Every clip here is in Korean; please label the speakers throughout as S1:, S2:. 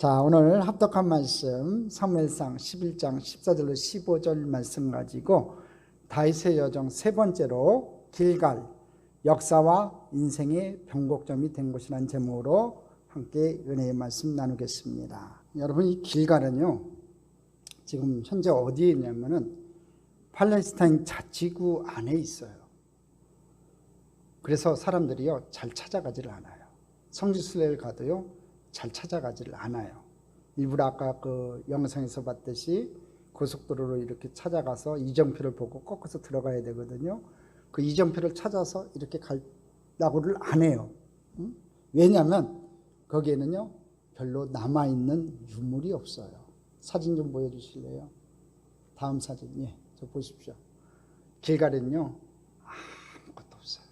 S1: 자, 오늘 합독한 말씀 사무엘상 11장 14절로 15절 말씀 가지고 다윗의 여정 세 번째로 길갈, 역사와 인생의 변곡점이 된 곳이라는 제목으로 함께 은혜의 말씀 나누겠습니다. 여러분, 이 길갈은요, 지금 현재 어디에 있냐면은 팔레스타인 자치구 안에 있어요. 그래서 사람들이요 잘 찾아가지를 않아요. 성지순례를 가도요 잘 찾아가지를 않아요. 일부러 아까 그 영상에서 봤듯이 고속도로로 이렇게 찾아가서 이정표를 보고 꺾어서 들어가야 되거든요. 그 이정표를 찾아서 이렇게 가려고를 안 해요. 왜냐하면 거기에는요 별로 남아있는 유물이 없어요. 사진 좀 보여주실래요? 다음 사진, 예, 저 보십시오. 길갈은요 아무것도 없어요.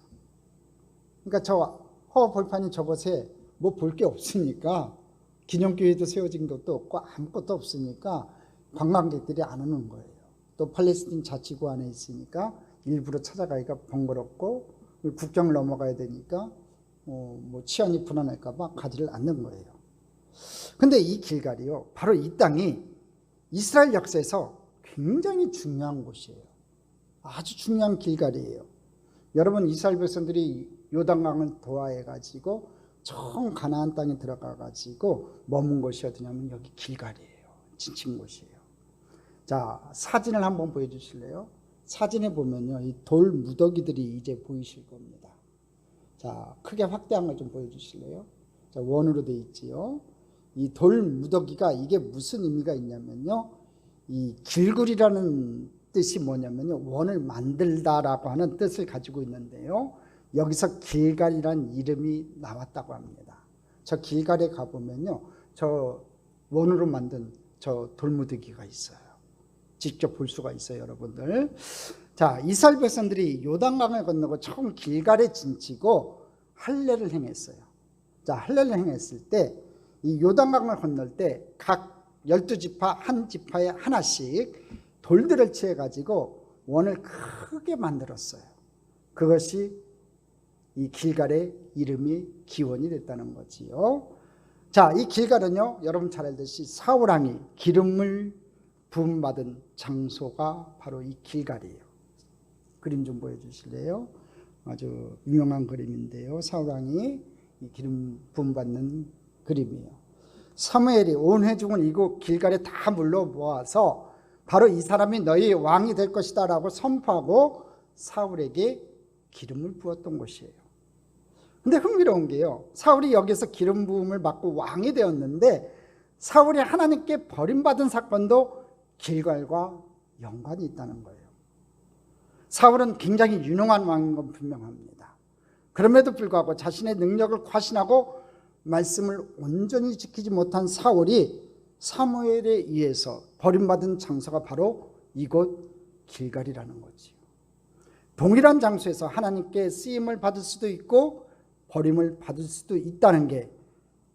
S1: 그러니까 저 허벌판이 저곳에 뭐 볼 게 없으니까, 기념교회도 세워진 것도 없고 아무것도 없으니까 관광객들이 안 오는 거예요. 또 팔레스틴 자치구 안에 있으니까 일부러 찾아가기가 번거롭고 국경을 넘어가야 되니까 뭐 치안이 불안할까 봐 가지를 않는 거예요. 근데 이 길갈이요 바로 이 땅이 이스라엘 역사에서 굉장히 중요한 곳이에요. 아주 중요한 길갈이에요. 여러분, 이스라엘 백성들이 요단강을 도하해 가지고 처음 가나안 땅에 들어가 가지고 머문 곳이 어디냐면 여기 길갈이에요. 지친 곳이에요. 자, 사진을 한번 보여주실래요? 사진에 보면요 이 돌 무더기들이 이제 보이실 겁니다. 자, 크게 확대한 걸 좀 보여주실래요? 자, 원으로 돼 있지요. 이 돌 무더기가 이게 무슨 의미가 있냐면요, 이 길굴이라는 뜻이 뭐냐면요 원을 만들다라고 하는 뜻을 가지고 있는데요, 여기서 길갈이라는 이름이 나왔다고 합니다. 저 길갈에 가보면요 저 원으로 만든 저 돌무더기가 있어요. 직접 볼 수가 있어요, 여러분들. 자, 이스라엘 백성들이 요단강을 건너고 처음 길갈에 진치고 할례를 행했어요. 자, 할례를 행했을 때 이 요단강을 건널 때 각 12지파 한 지파에 하나씩 돌들을 취해 가지고 원을 크게 만들었어요. 그것이 이 길갈의 이름이 기원이 됐다는 거지요. 자, 이 길갈은요 여러분 잘 알듯이 사울왕이 기름을 부음받은 장소가 바로 이 길갈이에요. 그림 좀 보여주실래요? 아주 유명한 그림인데요, 사울왕이 이 기름 부음받는 그림이에요. 사무엘이 온 회중을 이곳 길갈에 다 물러 모아서 바로 이 사람이 너희 왕이 될 것이다 라고 선포하고 사울에게 기름을 부었던 곳이에요. 근데 흥미로운 게요, 사울이 여기서 기름 부음을 받고 왕이 되었는데 사울이 하나님께 버림받은 사건도 길갈과 연관이 있다는 거예요. 사울은 굉장히 유능한 왕인 건 분명합니다. 그럼에도 불구하고 자신의 능력을 과신하고 말씀을 온전히 지키지 못한 사울이 사무엘에 의해서 버림받은 장소가 바로 이곳 길갈이라는 거지요. 동일한 장소에서 하나님께 쓰임을 받을 수도 있고 버림을 받을 수도 있다는 게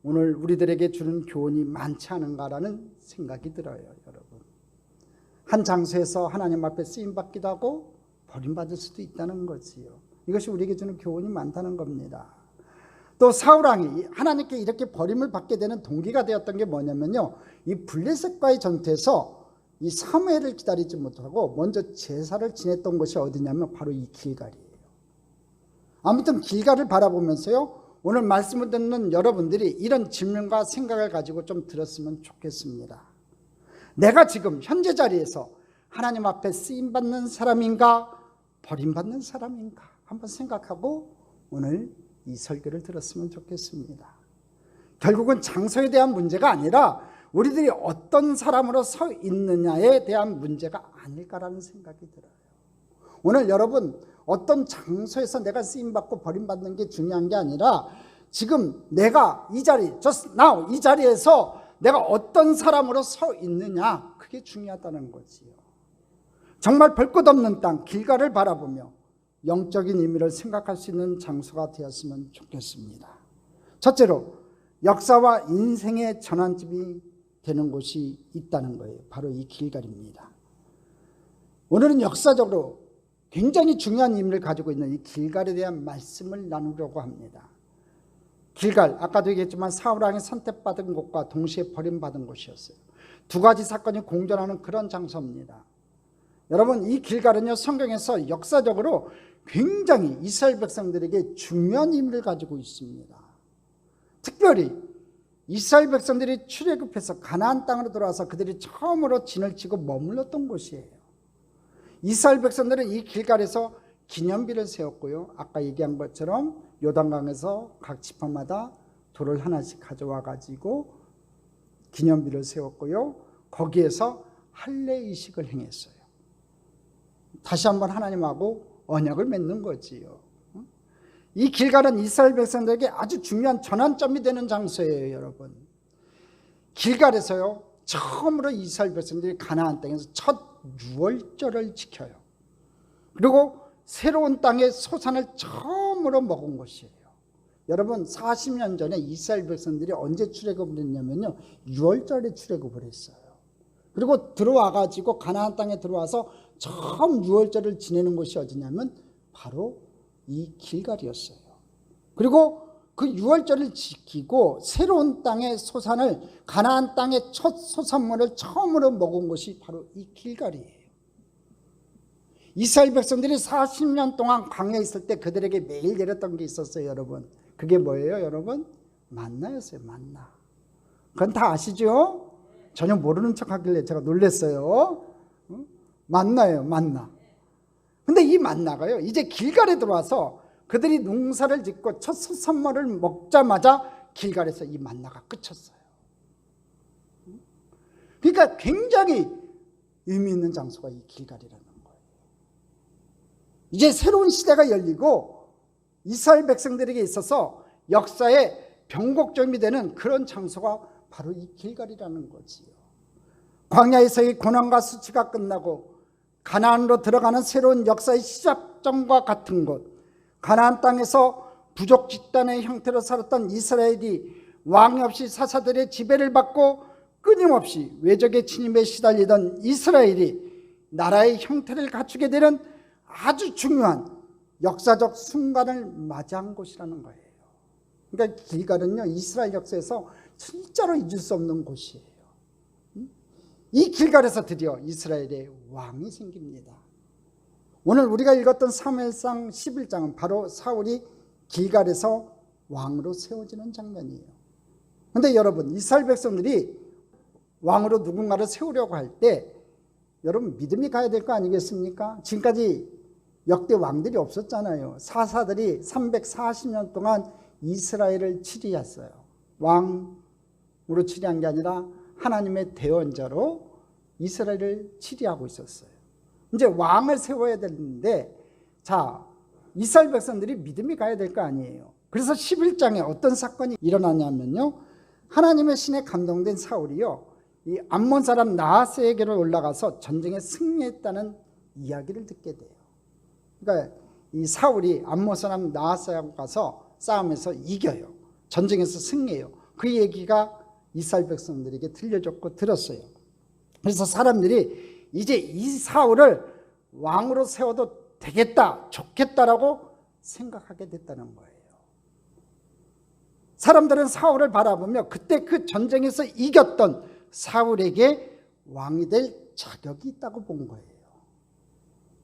S1: 오늘 우리들에게 주는 교훈이 많지 않은가라는 생각이 들어요, 여러분. 한 장소에서 하나님 앞에 쓰임받기도 하고 버림받을 수도 있다는 거지요. 이것이 우리에게 주는 교훈이 많다는 겁니다. 또 사울왕이 하나님께 이렇게 버림을 받게 되는 동기가 되었던 게 뭐냐면요, 이 블레셋과의 전투에서 이 사무엘을 기다리지 못하고 먼저 제사를 지냈던 곳이 어디냐면 바로 이 길갈이에요. 아무튼 길갈을 바라보면서요 오늘 말씀을 듣는 여러분들이 이런 질문과 생각을 가지고 좀 들었으면 좋겠습니다. 내가 지금 현재 자리에서 하나님 앞에 쓰임받는 사람인가 버림받는 사람인가 한번 생각하고 오늘 이 설교를 들었으면 좋겠습니다. 결국은 장소에 대한 문제가 아니라 우리들이 어떤 사람으로 서 있느냐에 대한 문제가 아닐까라는 생각이 들어요. 오늘 여러분, 어떤 장소에서 내가 쓰임받고 버림받는 게 중요한 게 아니라 지금 내가 이 자리, just now 이 자리에서 내가 어떤 사람으로 서 있느냐, 그게 중요하다는 거지요. 정말 볼 것 없는 땅 길갈을 바라보며 영적인 의미를 생각할 수 있는 장소가 되었으면 좋겠습니다. 첫째로 역사와 인생의 전환점이 되는 곳이 있다는 거예요. 바로 이 길갈입니다. 오늘은 역사적으로 굉장히 중요한 의미를 가지고 있는 이 길갈에 대한 말씀을 나누려고 합니다. 길갈, 아까도 얘기했지만 사울왕이 선택받은 곳과 동시에 버림받은 곳이었어요. 두 가지 사건이 공존하는 그런 장소입니다. 여러분, 이 길갈은요, 성경에서 역사적으로 굉장히 이스라엘 백성들에게 중요한 의미를 가지고 있습니다. 특별히 이스라엘 백성들이 출애굽해서 가나안 땅으로 들어와서 그들이 처음으로 진을 치고 머물렀던 곳이에요. 이스라엘 백성들은 이 길갈에서 기념비를 세웠고요. 아까 얘기한 것처럼 요단강에서 각 지파마다 돌을 하나씩 가져와 가지고 기념비를 세웠고요. 거기에서 할례이식을 행했어요. 다시 한번 하나님하고 언약을 맺는 거지요. 이 길갈은 이스라엘 백성들에게 아주 중요한 전환점이 되는 장소예요, 여러분. 길갈에서요, 처음으로 이스라엘 백성들이 가나안 땅에서 첫 유월절을 지켜요. 그리고 새로운 땅의 소산을 처음으로 먹은 곳이에요. 여러분, 40년 전에 이스라엘 백성들이 언제 출애굽을 했냐면요, 유월절에 출애굽을 했어요. 그리고 들어와가지고 가나안 땅에 들어와서 처음 유월절을 지내는 곳이 어디냐면 바로 이 길갈이었어요. 그리고 그 유월절을 지키고 새로운 땅의 소산을, 가나안 땅의 첫 소산물을 처음으로 먹은 곳이 바로 이 길갈이에요. 이스라엘 백성들이 40년 동안 광야에 있을 때 그들에게 매일 내렸던 게 있었어요, 여러분. 그게 뭐예요, 여러분? 만나였어요, 만나. 그건 다 아시죠? 전혀 모르는 척 하길래 제가 놀랐어요. 만나예요, 만나. 근데 이 만나가요, 이제 길갈에 들어와서 그들이 농사를 짓고 첫 소산물을 먹자마자 길갈에서 이 만나가 끝쳤어요. 그러니까 굉장히 의미 있는 장소가 이 길갈이라는 거예요. 이제 새로운 시대가 열리고 이스라엘 백성들에게 있어서 역사의 변곡점이 되는 그런 장소가 바로 이 길갈이라는 거지요. 광야에서의 고난과 수치가 끝나고 가나안으로 들어가는 새로운 역사의 시작점과 같은 곳, 가나안 땅에서 부족 집단의 형태로 살았던 이스라엘이 왕이 없이 사사들의 지배를 받고 끊임없이 외적의 침입에 시달리던 이스라엘이 나라의 형태를 갖추게 되는 아주 중요한 역사적 순간을 맞이한 곳이라는 거예요. 그러니까 길갈은요, 이스라엘 역사에서 진짜로 잊을 수 없는 곳이에요. 이 길갈에서 드디어 이스라엘의 왕이 생깁니다. 오늘 우리가 읽었던 사무엘상 11장은 바로 사울이 길갈에서 왕으로 세워지는 장면이에요. 그런데 여러분, 이스라엘 백성들이 왕으로 누군가를 세우려고 할 때 여러분 믿음이 가야 될 거 아니겠습니까? 지금까지 역대 왕들이 없었잖아요. 사사들이 340년 동안 이스라엘을 치리했어요. 왕으로 치리한 게 아니라 하나님의 대언자로 이스라엘을 치리하고 있었어요. 이제 왕을 세워야 되는데, 자, 이스라엘 백성들이 믿음이 가야 될 거 아니에요. 그래서 11장에 어떤 사건이 일어나냐면요, 하나님의 신에 감동된 사울이요, 이 암몬 사람 나하스에게로 올라가서 전쟁에 승리했다는 이야기를 듣게 돼요. 그러니까 이 사울이 암몬 사람 나하스하고 가서 싸움에서 이겨요. 전쟁에서 승리해요. 그 얘기가 이스라엘 백성들에게 들려줬고 들었어요. 그래서 사람들이 이제 이 사울을 왕으로 세워도 되겠다, 좋겠다라고 생각하게 됐다는 거예요. 사람들은 사울을 바라보며 그때 그 전쟁에서 이겼던 사울에게 왕이 될 자격이 있다고 본 거예요.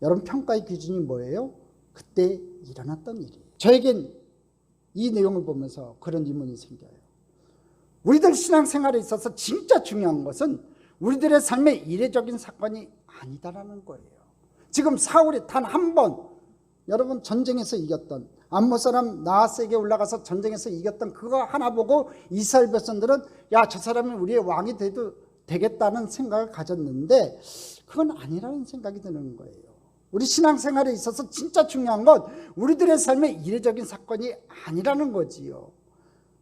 S1: 여러분, 평가의 기준이 뭐예요? 그때 일어났던 일이에요. 저에겐 이 내용을 보면서 그런 의문이 생겨요. 우리들 신앙생활에 있어서 진짜 중요한 것은 우리들의 삶의 이례적인 사건이 아니다라는 거예요. 지금 사울이 단 한 번, 여러분, 전쟁에서 이겼던, 암몬 사람 나하스에게 올라가서 전쟁에서 이겼던 그거 하나 보고 이스라엘 백성들은 야, 저 사람이 우리의 왕이 돼도 되겠다는 생각을 가졌는데 그건 아니라는 생각이 드는 거예요. 우리 신앙생활에 있어서 진짜 중요한 건 우리들의 삶의 이례적인 사건이 아니라는 거지요.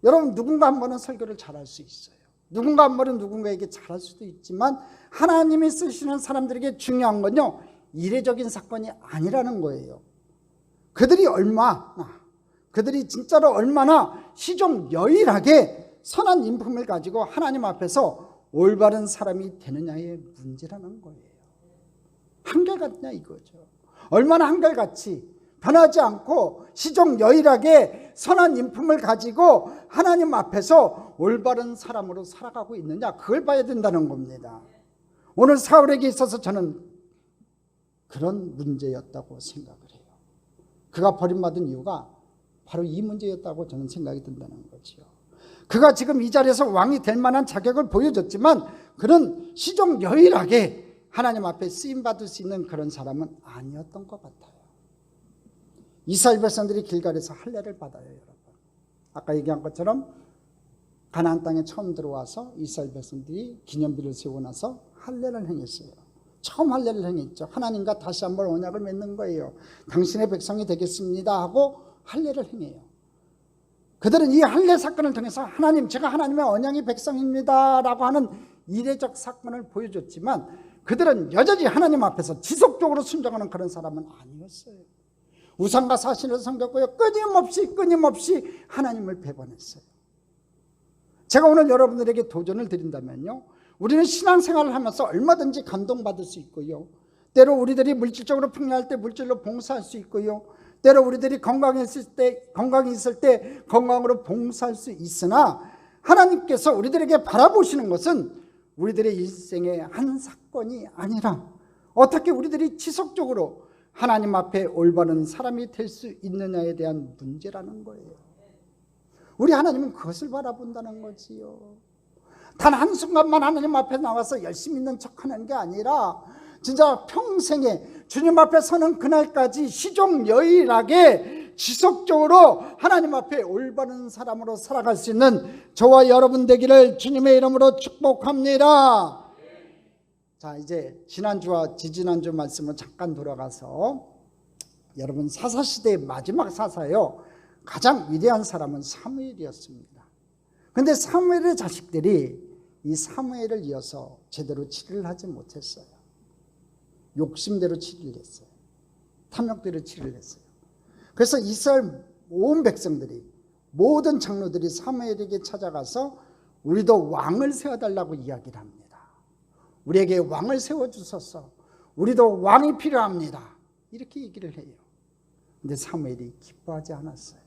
S1: 여러분, 누군가 한 번은 설교를 잘할 수 있어요. 누군가 한 번은 누군가에게 잘할 수도 있지만 하나님이 쓰시는 사람들에게 중요한 건요, 이례적인 사건이 아니라는 거예요. 그들이 진짜로 얼마나 시종여일하게 선한 인품을 가지고 하나님 앞에서 올바른 사람이 되느냐의 문제라는 거예요. 한결같냐 이거죠. 얼마나 한결같이 변하지 않고 시종여일하게 선한 인품을 가지고 하나님 앞에서 올바른 사람으로 살아가고 있느냐, 그걸 봐야 된다는 겁니다. 오늘 사울에게 있어서 저는 그런 문제였다고 생각을 해요. 그가 버림받은 이유가 바로 이 문제였다고 저는 생각이 든다는 거죠. 그가 지금 이 자리에서 왕이 될 만한 자격을 보여줬지만 그는 시종여일하게 하나님 앞에 쓰임받을 수 있는 그런 사람은 아니었던 것 같아요. 이스라엘 백성들이 길갈에서 할례를 받아요, 여러분. 아까 얘기한 것처럼 가나안 땅에 처음 들어와서 이스라엘 백성들이 기념비를 세우고 나서 할례를 행했어요. 처음 할례를 행했죠. 하나님과 다시 한번 언약을 맺는 거예요. 당신의 백성이 되겠습니다 하고 할례를 행해요. 그들은 이 할례 사건을 통해서 하나님, 제가 하나님의 언약의 백성입니다 라고 하는 이례적 사건을 보여줬지만 그들은 여전히 하나님 앞에서 지속적으로 순종하는 그런 사람은 아니었어요. 우상과 사신을 섬겼고요, 끊임없이 하나님을 배반했어요. 제가 오늘 여러분들에게 도전을 드린다면요, 우리는 신앙생활을 하면서 얼마든지 감동받을 수 있고요, 때로 우리들이 물질적으로 풍요할 때 물질로 봉사할 수 있고요, 때로 우리들이 건강이 있을 때 건강으로 봉사할 수 있으나 하나님께서 우리들에게 바라보시는 것은 우리들의 일생의 한 사건이 아니라 어떻게 우리들이 지속적으로 하나님 앞에 올바른 사람이 될 수 있느냐에 대한 문제라는 거예요. 우리 하나님은 그것을 바라본다는 거지요. 단 한순간만 하나님 앞에 나와서 열심히 있는 척하는 게 아니라 진짜 평생에 주님 앞에 서는 그날까지 시종여일하게 지속적으로 하나님 앞에 올바른 사람으로 살아갈 수 있는 저와 여러분 되기를 주님의 이름으로 축복합니다. 자, 이제 지난주와 지지난주 말씀을 잠깐 돌아가서 여러분, 사사시대의 마지막 사사요, 가장 위대한 사람은 사무엘이었습니다. 그런데 사무엘의 자식들이 이 사무엘을 이어서 제대로 치리를 하지 못했어요. 욕심대로 치리를 했어요. 탐욕대로 치리를 했어요. 그래서 이스라엘 온 백성들이, 모든 장로들이 사무엘에게 찾아가서 우리도 왕을 세워달라고 이야기를 합니다. 우리에게 왕을 세워주소서, 우리도 왕이 필요합니다, 이렇게 얘기를 해요. 근데 사무엘이 기뻐하지 않았어요.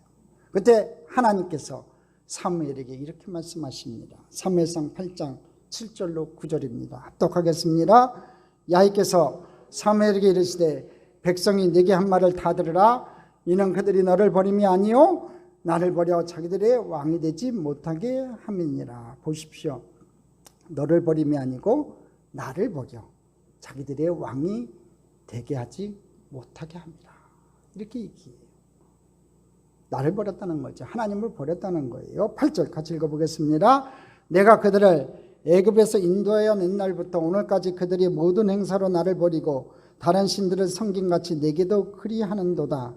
S1: 그때 하나님께서 사무엘에게 이렇게 말씀하십니다. 사무엘상 8장 7절로 9절입니다. 합독하겠습니다. 야훼께서 사무엘에게 이르시되 백성이 네게 한 말을 다 들으라. 이는 그들이 너를 버림이 아니요 나를 버려 자기들의 왕이 되지 못하게 함이니라. 보십시오. 너를 버림이 아니고 나를 버려 자기들의 왕이 되게 하지 못하게 합니다, 이렇게 얘기해요. 나를 버렸다는 거죠. 하나님을 버렸다는 거예요. 8절 같이 읽어보겠습니다. 내가 그들을 애굽에서 인도하여 낸 날부터 오늘까지 그들이 모든 행사로 나를 버리고 다른 신들을 섬김같이 내게도 그리하는도다.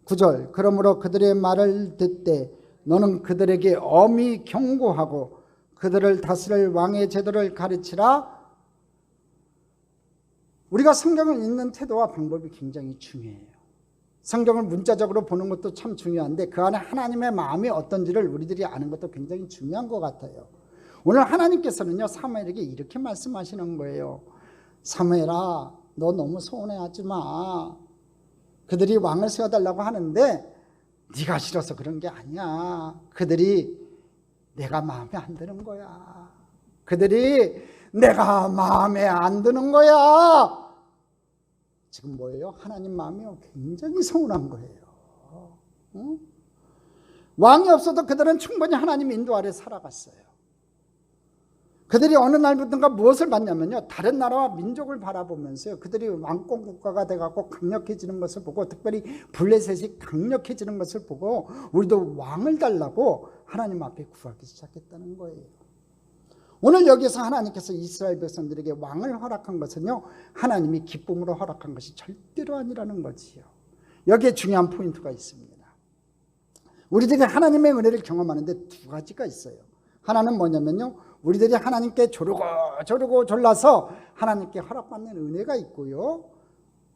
S1: 9절 그러므로 그들의 말을 듣되 너는 그들에게 엄히 경고하고 그들을 다스릴 왕의 제도를 가르치라. 우리가 성경을 읽는 태도와 방법이 굉장히 중요해요. 성경을 문자적으로 보는 것도 참 중요한데 그 안에 하나님의 마음이 어떤지를 우리들이 아는 것도 굉장히 중요한 것 같아요. 오늘 하나님께서는요, 사무엘에게 이렇게 말씀하시는 거예요. 사무엘아, 너 너무 서운해하지 마. 그들이 왕을 세워달라고 하는데 네가 싫어서 그런 게 아니야. 그들이 내가 마음에 안 드는 거야. 그들이 내가 마음에 안 드는 거야. 지금 뭐예요? 하나님 마음이 굉장히 서운한 거예요. 응? 왕이 없어도 그들은 충분히 하나님 인도 아래 살아갔어요. 그들이 어느 날부터인가 무엇을 봤냐면요, 다른 나라와 민족을 바라보면서요, 그들이 왕권 국가가 돼갖고 강력해지는 것을 보고, 특별히 블레셋이 강력해지는 것을 보고 우리도 왕을 달라고 하나님 앞에 구하기 시작했다는 거예요. 오늘 여기서 하나님께서 이스라엘 백성들에게 왕을 허락한 것은요, 하나님이 기쁨으로 허락한 것이 절대로 아니라는 거지요. 여기에 중요한 포인트가 있습니다. 우리들이 하나님의 은혜를 경험하는데 두 가지가 있어요. 하나는 뭐냐면요, 우리들이 하나님께 조르고 졸라서 하나님께 허락받는 은혜가 있고요,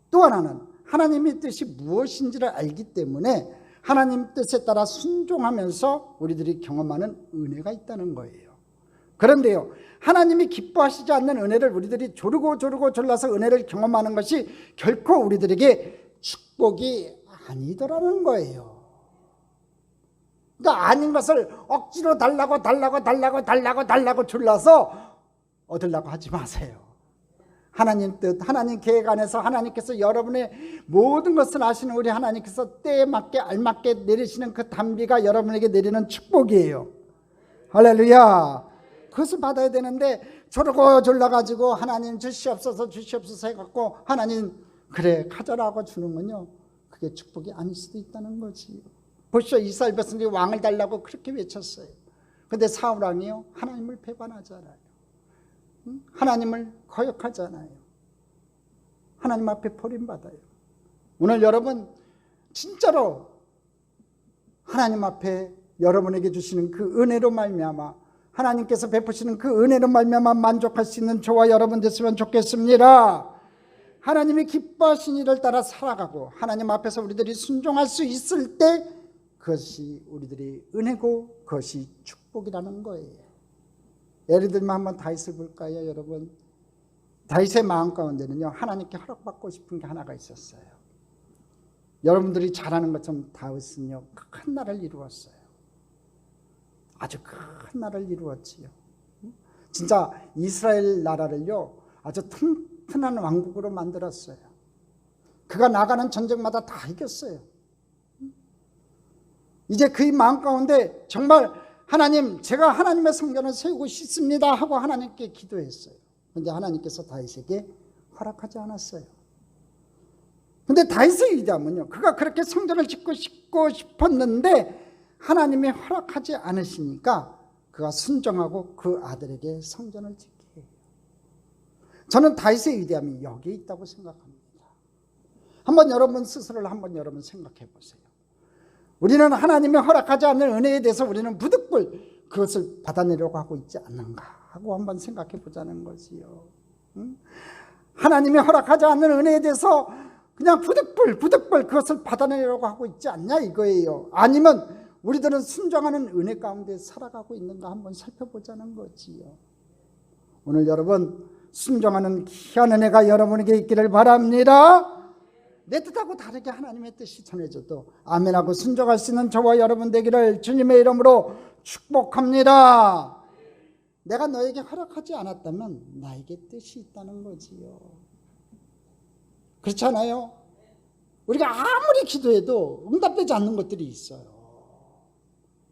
S1: 또 하나는 하나님의 뜻이 무엇인지를 알기 때문에 하나님 뜻에 따라 순종하면서 우리들이 경험하는 은혜가 있다는 거예요. 그런데요, 하나님이 기뻐하시지 않는 은혜를 우리들이 조르고 졸라서 은혜를 경험하는 것이 결코 우리들에게 축복이 아니더라는 거예요. 그러니까 아닌 것을 억지로 달라고 줄라서 얻으려고 하지 마세요. 하나님 뜻, 하나님 계획 안에서 하나님께서 여러분의 모든 것을 아시는 우리 하나님께서 때에 맞게 알맞게 내리시는 그 단비가 여러분에게 내리는 축복이에요. 할렐루야. 그것을 받아야 되는데 저러고 졸라가지고 하나님 주시옵소서 해갖고 하나님 그래 가져라고 주는군요. 그게 축복이 아닐 수도 있다는 거지. 보시오, 이스라엘 백성들이 왕을 달라고 그렇게 외쳤어요. 근데 사울 왕이요, 하나님을 배반하잖아요. 하나님을 거역하잖아요. 하나님 앞에 버림받아요. 오늘 여러분 진짜로 하나님 앞에 여러분에게 주시는 그 은혜로 말미암아, 하나님께서 베푸시는 그 은혜로 말미암아 만족할 수 있는 저와 여러분 됐으면 좋겠습니다. 하나님이 기뻐하신 일을 따라 살아가고 하나님 앞에서 우리들이 순종할 수 있을 때 그것이 우리들이 은혜고 그것이 축복이라는 거예요. 예를 들면 한번 다윗을 볼까요, 여러분? 다윗의 마음 가운데는요, 하나님께 허락받고 싶은 게 하나가 있었어요. 여러분들이 잘 아는 것처럼 다윗은요, 큰 나라를 이루었어요. 아주 큰 나라를 이루었지요. 진짜 이스라엘 나라를요, 아주 튼튼한 왕국으로 만들었어요. 그가 나가는 전쟁마다 다 이겼어요. 이제 그의 마음 가운데 정말 하나님, 제가 하나님의 성전을 세우고 싶습니다 하고 하나님께 기도했어요. 그런데 하나님께서 다윗에게 허락하지 않았어요. 그런데 다윗의 위대함은요, 그가 그렇게 성전을 짓고 싶었는데 하나님이 허락하지 않으시니까 그가 순종하고 그 아들에게 성전을 짓게 해요. 저는 다윗의 위대함이 여기에 있다고 생각합니다. 한번 여러분 스스로를 한번 여러분 생각해 보세요. 우리는 하나님이 허락하지 않는 은혜에 대해서 우리는 부득불 그것을 받아내려고 하고 있지 않는가 하고 한번 생각해 보자는 거지요. 하나님이 허락하지 않는 은혜에 대해서 그냥 부득불 그것을 받아내려고 하고 있지 않냐 이거예요. 아니면 우리들은 순종하는 은혜 가운데 살아가고 있는가 한번 살펴보자는 거지요. 오늘 여러분 순종하는 귀한 은혜가 여러분에게 있기를 바랍니다. 내 뜻하고 다르게 하나님의 뜻이 전해져도 아멘하고 순종할 수 있는 저와 여러분 되기를 주님의 이름으로 축복합니다. 내가 너에게 허락하지 않았다면 나에게 뜻이 있다는 거지요. 그렇지 않아요? 우리가 아무리 기도해도 응답되지 않는 것들이 있어요.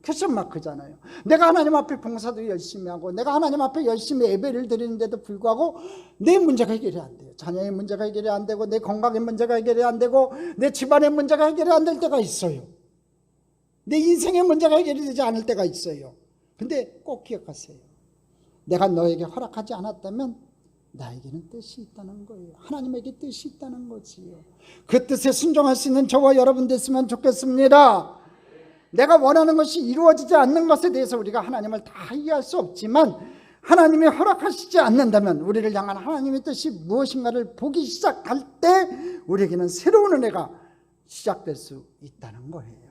S1: 퀘스천 마크잖아요. 내가 하나님 앞에 봉사도 열심히 하고 내가 하나님 앞에 열심히 예배를 드리는데도 불구하고 내 문제가 해결이 안 돼요. 자녀의 문제가 해결이 안 되고 내 건강의 문제가 해결이 안 되고 내 집안의 문제가 해결이 안 될 때가 있어요. 내 인생의 문제가 해결이 되지 않을 때가 있어요. 근데 꼭 기억하세요. 내가 너에게 허락하지 않았다면 나에게는 뜻이 있다는 거예요. 하나님에게 뜻이 있다는 거지요. 그 뜻에 순종할 수 있는 저와 여러분 됐으면 좋겠습니다. 내가 원하는 것이 이루어지지 않는 것에 대해서 우리가 하나님을 다 이해할 수 없지만 하나님이 허락하시지 않는다면 우리를 향한 하나님의 뜻이 무엇인가를 보기 시작할 때 우리에게는 새로운 은혜가 시작될 수 있다는 거예요.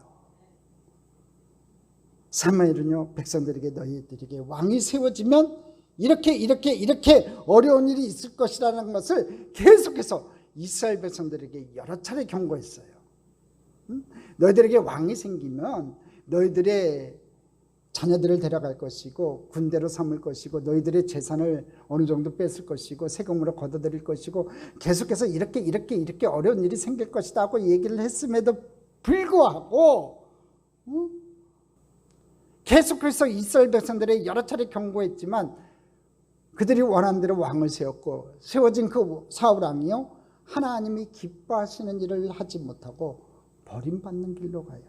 S1: 사무엘은요, 백성들에게 너희들에게 왕이 세워지면 이렇게 어려운 일이 있을 것이라는 것을 계속해서 이스라엘 백성들에게 여러 차례 경고했어요. 너희들에게 왕이 생기면 너희들의 자녀들을 데려갈 것이고 군대로 삼을 것이고 너희들의 재산을 어느 정도 뺏을 것이고 세금으로 걷어들일 것이고 계속해서 이렇게 어려운 일이 생길 것이다 하고 얘기를 했음에도 불구하고 계속해서 이스라엘 백성들의 여러 차례 경고했지만 그들이 원하는 대로 왕을 세웠고 세워진 그 사울 왕이요, 하나님이 기뻐하시는 일을 하지 못하고 버림받는 길로 가요.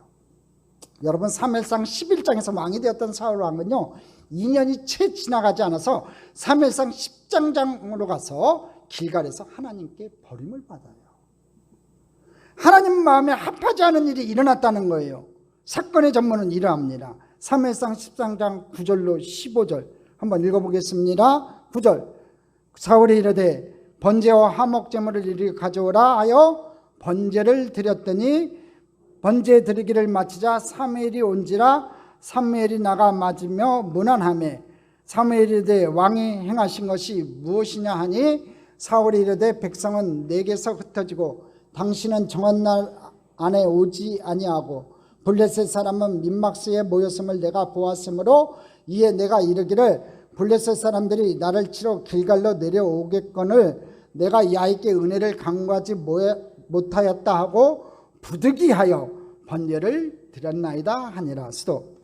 S1: 여러분 사무엘상 11장에서 왕이 되었던 사울 왕은요 2년이 채 지나가지 않아서 사무엘상 10장으로 가서 길갈에서 하나님께 버림을 받아요. 하나님 마음에 합하지 않은 일이 일어났다는 거예요. 사건의 전문은 이러합니다. 사무엘상 13장 9절로 15절 한번 읽어보겠습니다. 9절 사울이 이르되 번제와 화목제물을 이리 가져오라 하여 번제를 드렸더니 번제 드리기를 마치자 사무엘이 온지라 사무엘이 나가 맞으며 문안하매 사무엘이 이르되 왕이 행하신 것이 무엇이냐 하니 사울이 이르되 백성은 내게서 흩어지고 당신은 정한 날 안에 오지 아니하고 블레셋 사람은 민막스에 모였음을 내가 보았으므로 이에 내가 이르기를 블레셋 사람들이 나를 치러 길갈로 내려오겠거늘 내가 야훼께 은혜를 간구하지 못하였다 하고 부득이하여 번제를 드렸나이다 하니라. 수도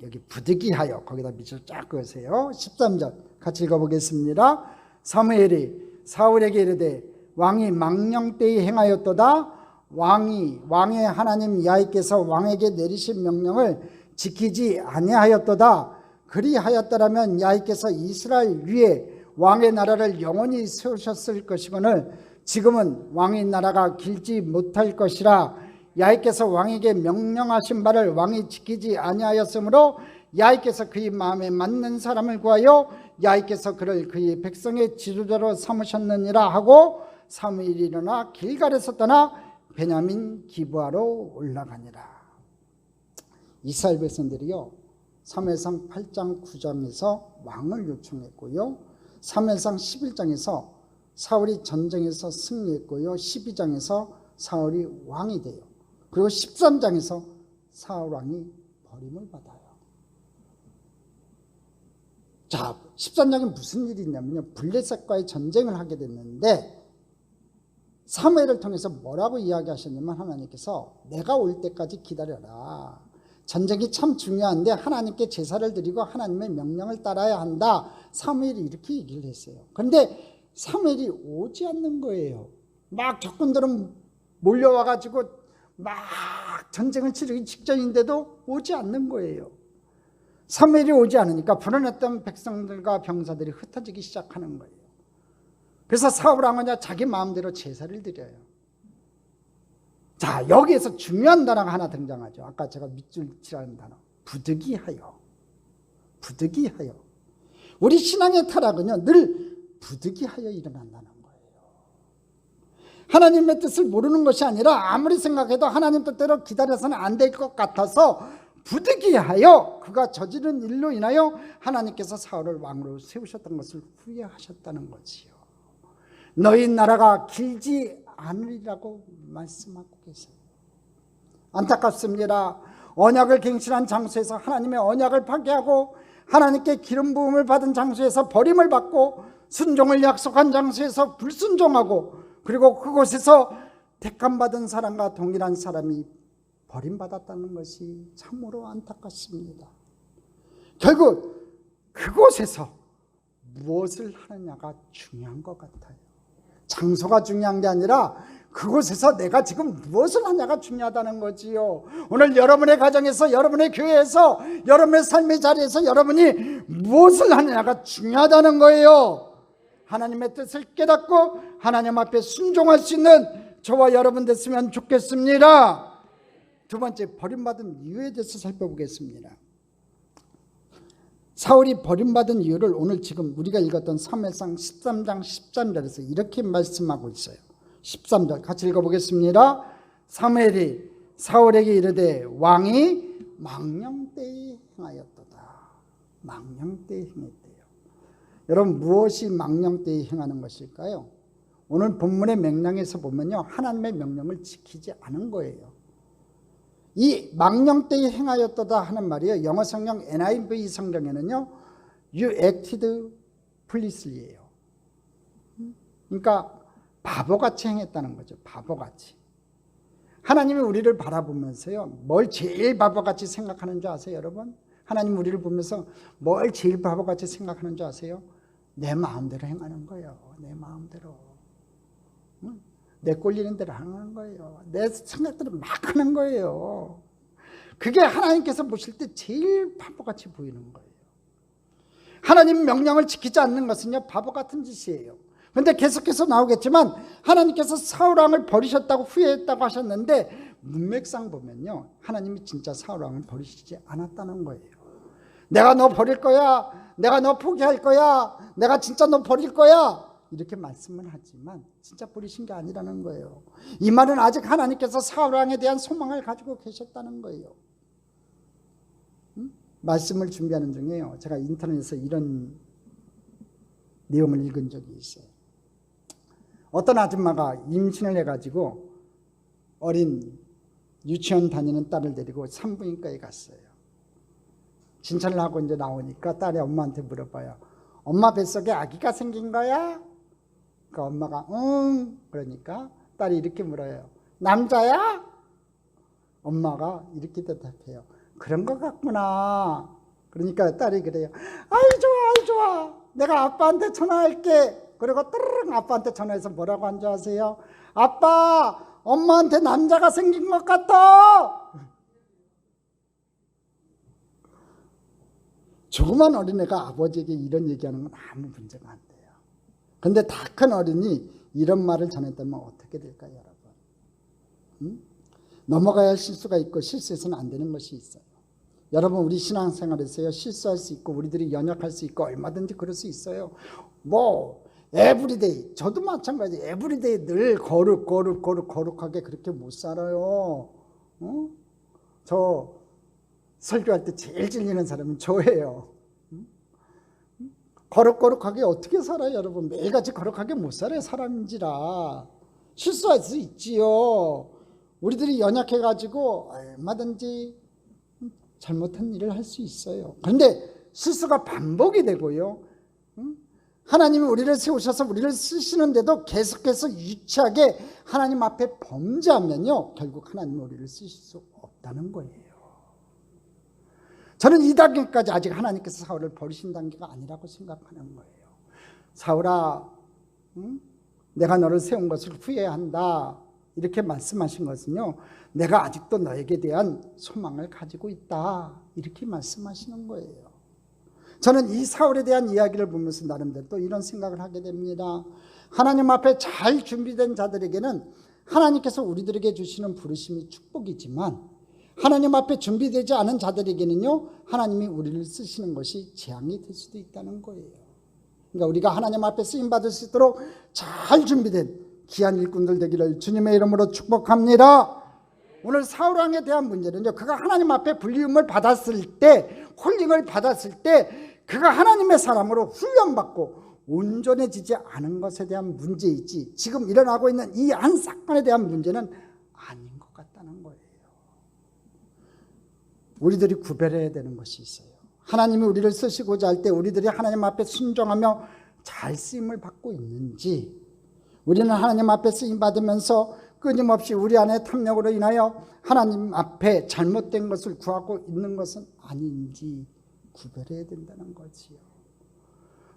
S1: 여기 부득이하여 거기다 밑줄 쫙 그으세요. 13절 같이 읽어보겠습니다. 사무엘이 사울에게 이르되 왕이 망령되이 행하였도다. 왕의 하나님 야훼께서 왕에게 내리신 명령을 지키지 아니하였도다. 그리하였더라면 야훼께서 이스라엘 위에 왕의 나라를 영원히 세우셨을 것이거늘 지금은 왕의 나라가 길지 못할 것이라. 야훼께서 왕에게 명령하신 바를 왕이 지키지 아니하였으므로 야훼께서 그의 마음에 맞는 사람을 구하여 야훼께서 그를 그의 백성의 지도자로 삼으셨느니라 하고 사무엘이 일어나 길갈에서 떠나 베냐민 기브아로 올라가니라. 이스라엘 백성들이요 사무엘상 8장 9장에서 왕을 요청했고요, 사무엘상 11장에서 사울이 전쟁에서 승리했고요, 12장에서 사울이 왕이 돼요. 그리고 13장에서 사울 왕이 버림을 받아요. 자, 13장에 무슨 일이 있냐면요, 블레셋과의 전쟁을 하게 됐는데 사무엘을 통해서 뭐라고 이야기하셨냐면 하나님께서 내가 올 때까지 기다려라. 전쟁이 참 중요한데 하나님께 제사를 드리고 하나님의 명령을 따라야 한다. 사무엘이 이렇게 얘기를 했어요. 그런데 사무엘이 오지 않는 거예요. 막 적군들은 몰려와가지고 막 전쟁을 치르기 직전인데도 오지 않는 거예요. 사무엘이 오지 않으니까 불안했던 백성들과 병사들이 흩어지기 시작하는 거예요. 그래서 사울 왕은 자기 마음대로 제사를 드려요. 자, 여기에서 중요한 단어가 하나 등장하죠. 아까 제가 밑줄 치라는 단어, 부득이하여. 부득이하여. 우리 신앙의 타락은요 늘 부득이하여 일어난다는 거예요. 하나님의 뜻을 모르는 것이 아니라 아무리 생각해도 하나님 뜻대로 기다려서는 안 될 것 같아서 부득이하여 그가 저지른 일로 인하여 하나님께서 사울을 왕으로 세우셨던 것을 후회하셨다는 거지요. 너희 나라가 길지 않으리라고 말씀하고 계세요. 안타깝습니다. 언약을 갱신한 장소에서 하나님의 언약을 파괴하고 하나님께 기름 부음을 받은 장소에서 버림을 받고 순종을 약속한 장소에서 불순종하고 그리고 그곳에서 택함받은 사람과 동일한 사람이 버림받았다는 것이 참으로 안타깝습니다. 결국 그곳에서 무엇을 하느냐가 중요한 것 같아요. 장소가 중요한 게 아니라 그곳에서 내가 지금 무엇을 하냐가 중요하다는 거지요. 오늘 여러분의 가정에서, 여러분의 교회에서, 여러분의 삶의 자리에서 여러분이 무엇을 하느냐가 중요하다는 거예요. 하나님의 뜻을 깨닫고 하나님 앞에 순종할 수 있는 저와 여러분 됐으면 좋겠습니다. 두 번째, 버림받은 이유에 대해서 살펴보겠습니다. 사울이 버림받은 이유를 오늘 지금 우리가 읽었던 사무엘상 13장 13절에서 이렇게 말씀하고 있어요. 13절 같이 읽어보겠습니다. 사무엘이 사울에게 이르되 왕이 망령되이 행하였도다. 망령되이 행했대요. 여러분, 무엇이 망령되이 행하는 것일까요? 오늘 본문의 맥락에서 보면요, 하나님의 명령을 지키지 않은 거예요. 이 망령되이 행하였도다 하는 말이요, 영어 성경 NIV 성경에는요 You acted foolishly예요. 그러니까 바보같이 행했다는 거죠. 바보같이. 하나님이 우리를 바라보면서요 뭘 제일 바보같이 생각하는 줄 아세요, 여러분? 하나님 우리를 보면서 뭘 제일 바보같이 생각하는 줄 아세요? 내 마음대로 행하는 거예요. 내 마음대로. 내 꼴리는 대로 하는 거예요. 내 생각대로 막 하는 거예요. 그게 하나님께서 보실 때 제일 바보같이 보이는 거예요. 하나님 명령을 지키지 않는 것은요 바보 같은 짓이에요. 그런데 계속해서 나오겠지만 하나님께서 사울 왕을 버리셨다고 후회했다고 하셨는데 문맥상 보면요 하나님이 진짜 사울 왕을 버리시지 않았다는 거예요. 내가 너 버릴 거야, 내가 너 포기할 거야, 내가 진짜 너 버릴 거야 이렇게 말씀을 하지만 진짜 버리신 게 아니라는 거예요. 이 말은 아직 하나님께서 사울 왕에 대한 소망을 가지고 계셨다는 거예요. 말씀을 준비하는 중에요 제가 인터넷에서 이런 내용을 읽은 적이 있어요. 어떤 아줌마가 임신을 해가지고 어린 유치원 다니는 딸을 데리고 산부인과에 갔어요. 진찰을 하고 이제 나오니까 딸이 엄마한테 물어봐요. 엄마 뱃속에 아기가 생긴 거야? 그 엄마가 응. 그러니까 딸이 이렇게 물어요. 남자야? 엄마가 이렇게 대답해요. 그런 것 같구나. 그러니까 딸이 그래요. 아이 좋아, 아이 좋아. 내가 아빠한테 전화할게. 그리고 뜨르릉 아빠한테 전화해서 뭐라고 한 줄 아세요? 아빠, 엄마한테 남자가 생긴 것 같아. 조그만 어린애가 아버지에게 이런 얘기하는 건 아무 문제가 안 돼요. 근데 다 큰 어른이 이런 말을 전했다면 어떻게 될까요, 여러분? 응? 넘어가야 할 실수가 있고 실수해서는 안 되는 것이 있어요. 여러분, 우리 신앙생활에서요, 실수할 수 있고 우리들이 연약할 수 있고 얼마든지 그럴 수 있어요. 뭐 에브리데이, 저도 마찬가지. 에브리데이 늘 거룩하게 그렇게 못 살아요. 어? 저 설교할 때 제일 질리는 사람은 저예요. 거룩하게 어떻게 살아요, 여러분? 매일같이 거룩하게 못 살아요, 사람인지라. 실수할 수 있지요. 우리들이 연약해가지고 얼마든지 잘못한 일을 할 수 있어요. 그런데 실수가 반복이 되고요, 하나님이 우리를 세우셔서 우리를 쓰시는데도 계속해서 유치하게 하나님 앞에 범죄하면요, 결국 하나님이 우리를 쓰실 수 없다는 거예요. 저는 이 단계까지 아직 하나님께서 사울을 버리신 단계가 아니라고 생각하는 거예요. 사울아, 내가 너를 세운 것을 후회한다. 이렇게 말씀하신 것은요, 내가 아직도 너에게 대한 소망을 가지고 있다. 이렇게 말씀하시는 거예요. 저는 이 사울에 대한 이야기를 보면서 나름대로 또 이런 생각을 하게 됩니다. 하나님 앞에 잘 준비된 자들에게는 하나님께서 우리들에게 주시는 부르심이 축복이지만, 하나님 앞에 준비되지 않은 자들에게는요, 하나님이 우리를 쓰시는 것이 재앙이 될 수도 있다는 거예요. 그러니까 우리가 하나님 앞에 쓰임받을 수 있도록 잘 준비된 귀한 일꾼들 되기를 주님의 이름으로 축복합니다. 오늘 사울왕에 대한 문제는요, 그가 하나님 앞에 불리움을 받았을 때, 홀링을 받았을 때 그가 하나님의 사람으로 훈련받고 온전해지지 않은 것에 대한 문제이지, 지금 일어나고 있는 이 한 사건에 대한 문제는 아닌 것 같다는 거예요. 우리들이 구별해야 되는 것이 있어요. 하나님이 우리를 쓰시고자 할 때 우리들이 하나님 앞에 순종하며 잘 쓰임을 받고 있는지, 우리는 하나님 앞에 쓰임 받으면서 끊임없이 우리 안에 탐욕으로 인하여 하나님 앞에 잘못된 것을 구하고 있는 것은 아닌지 구별해야 된다는 거지요.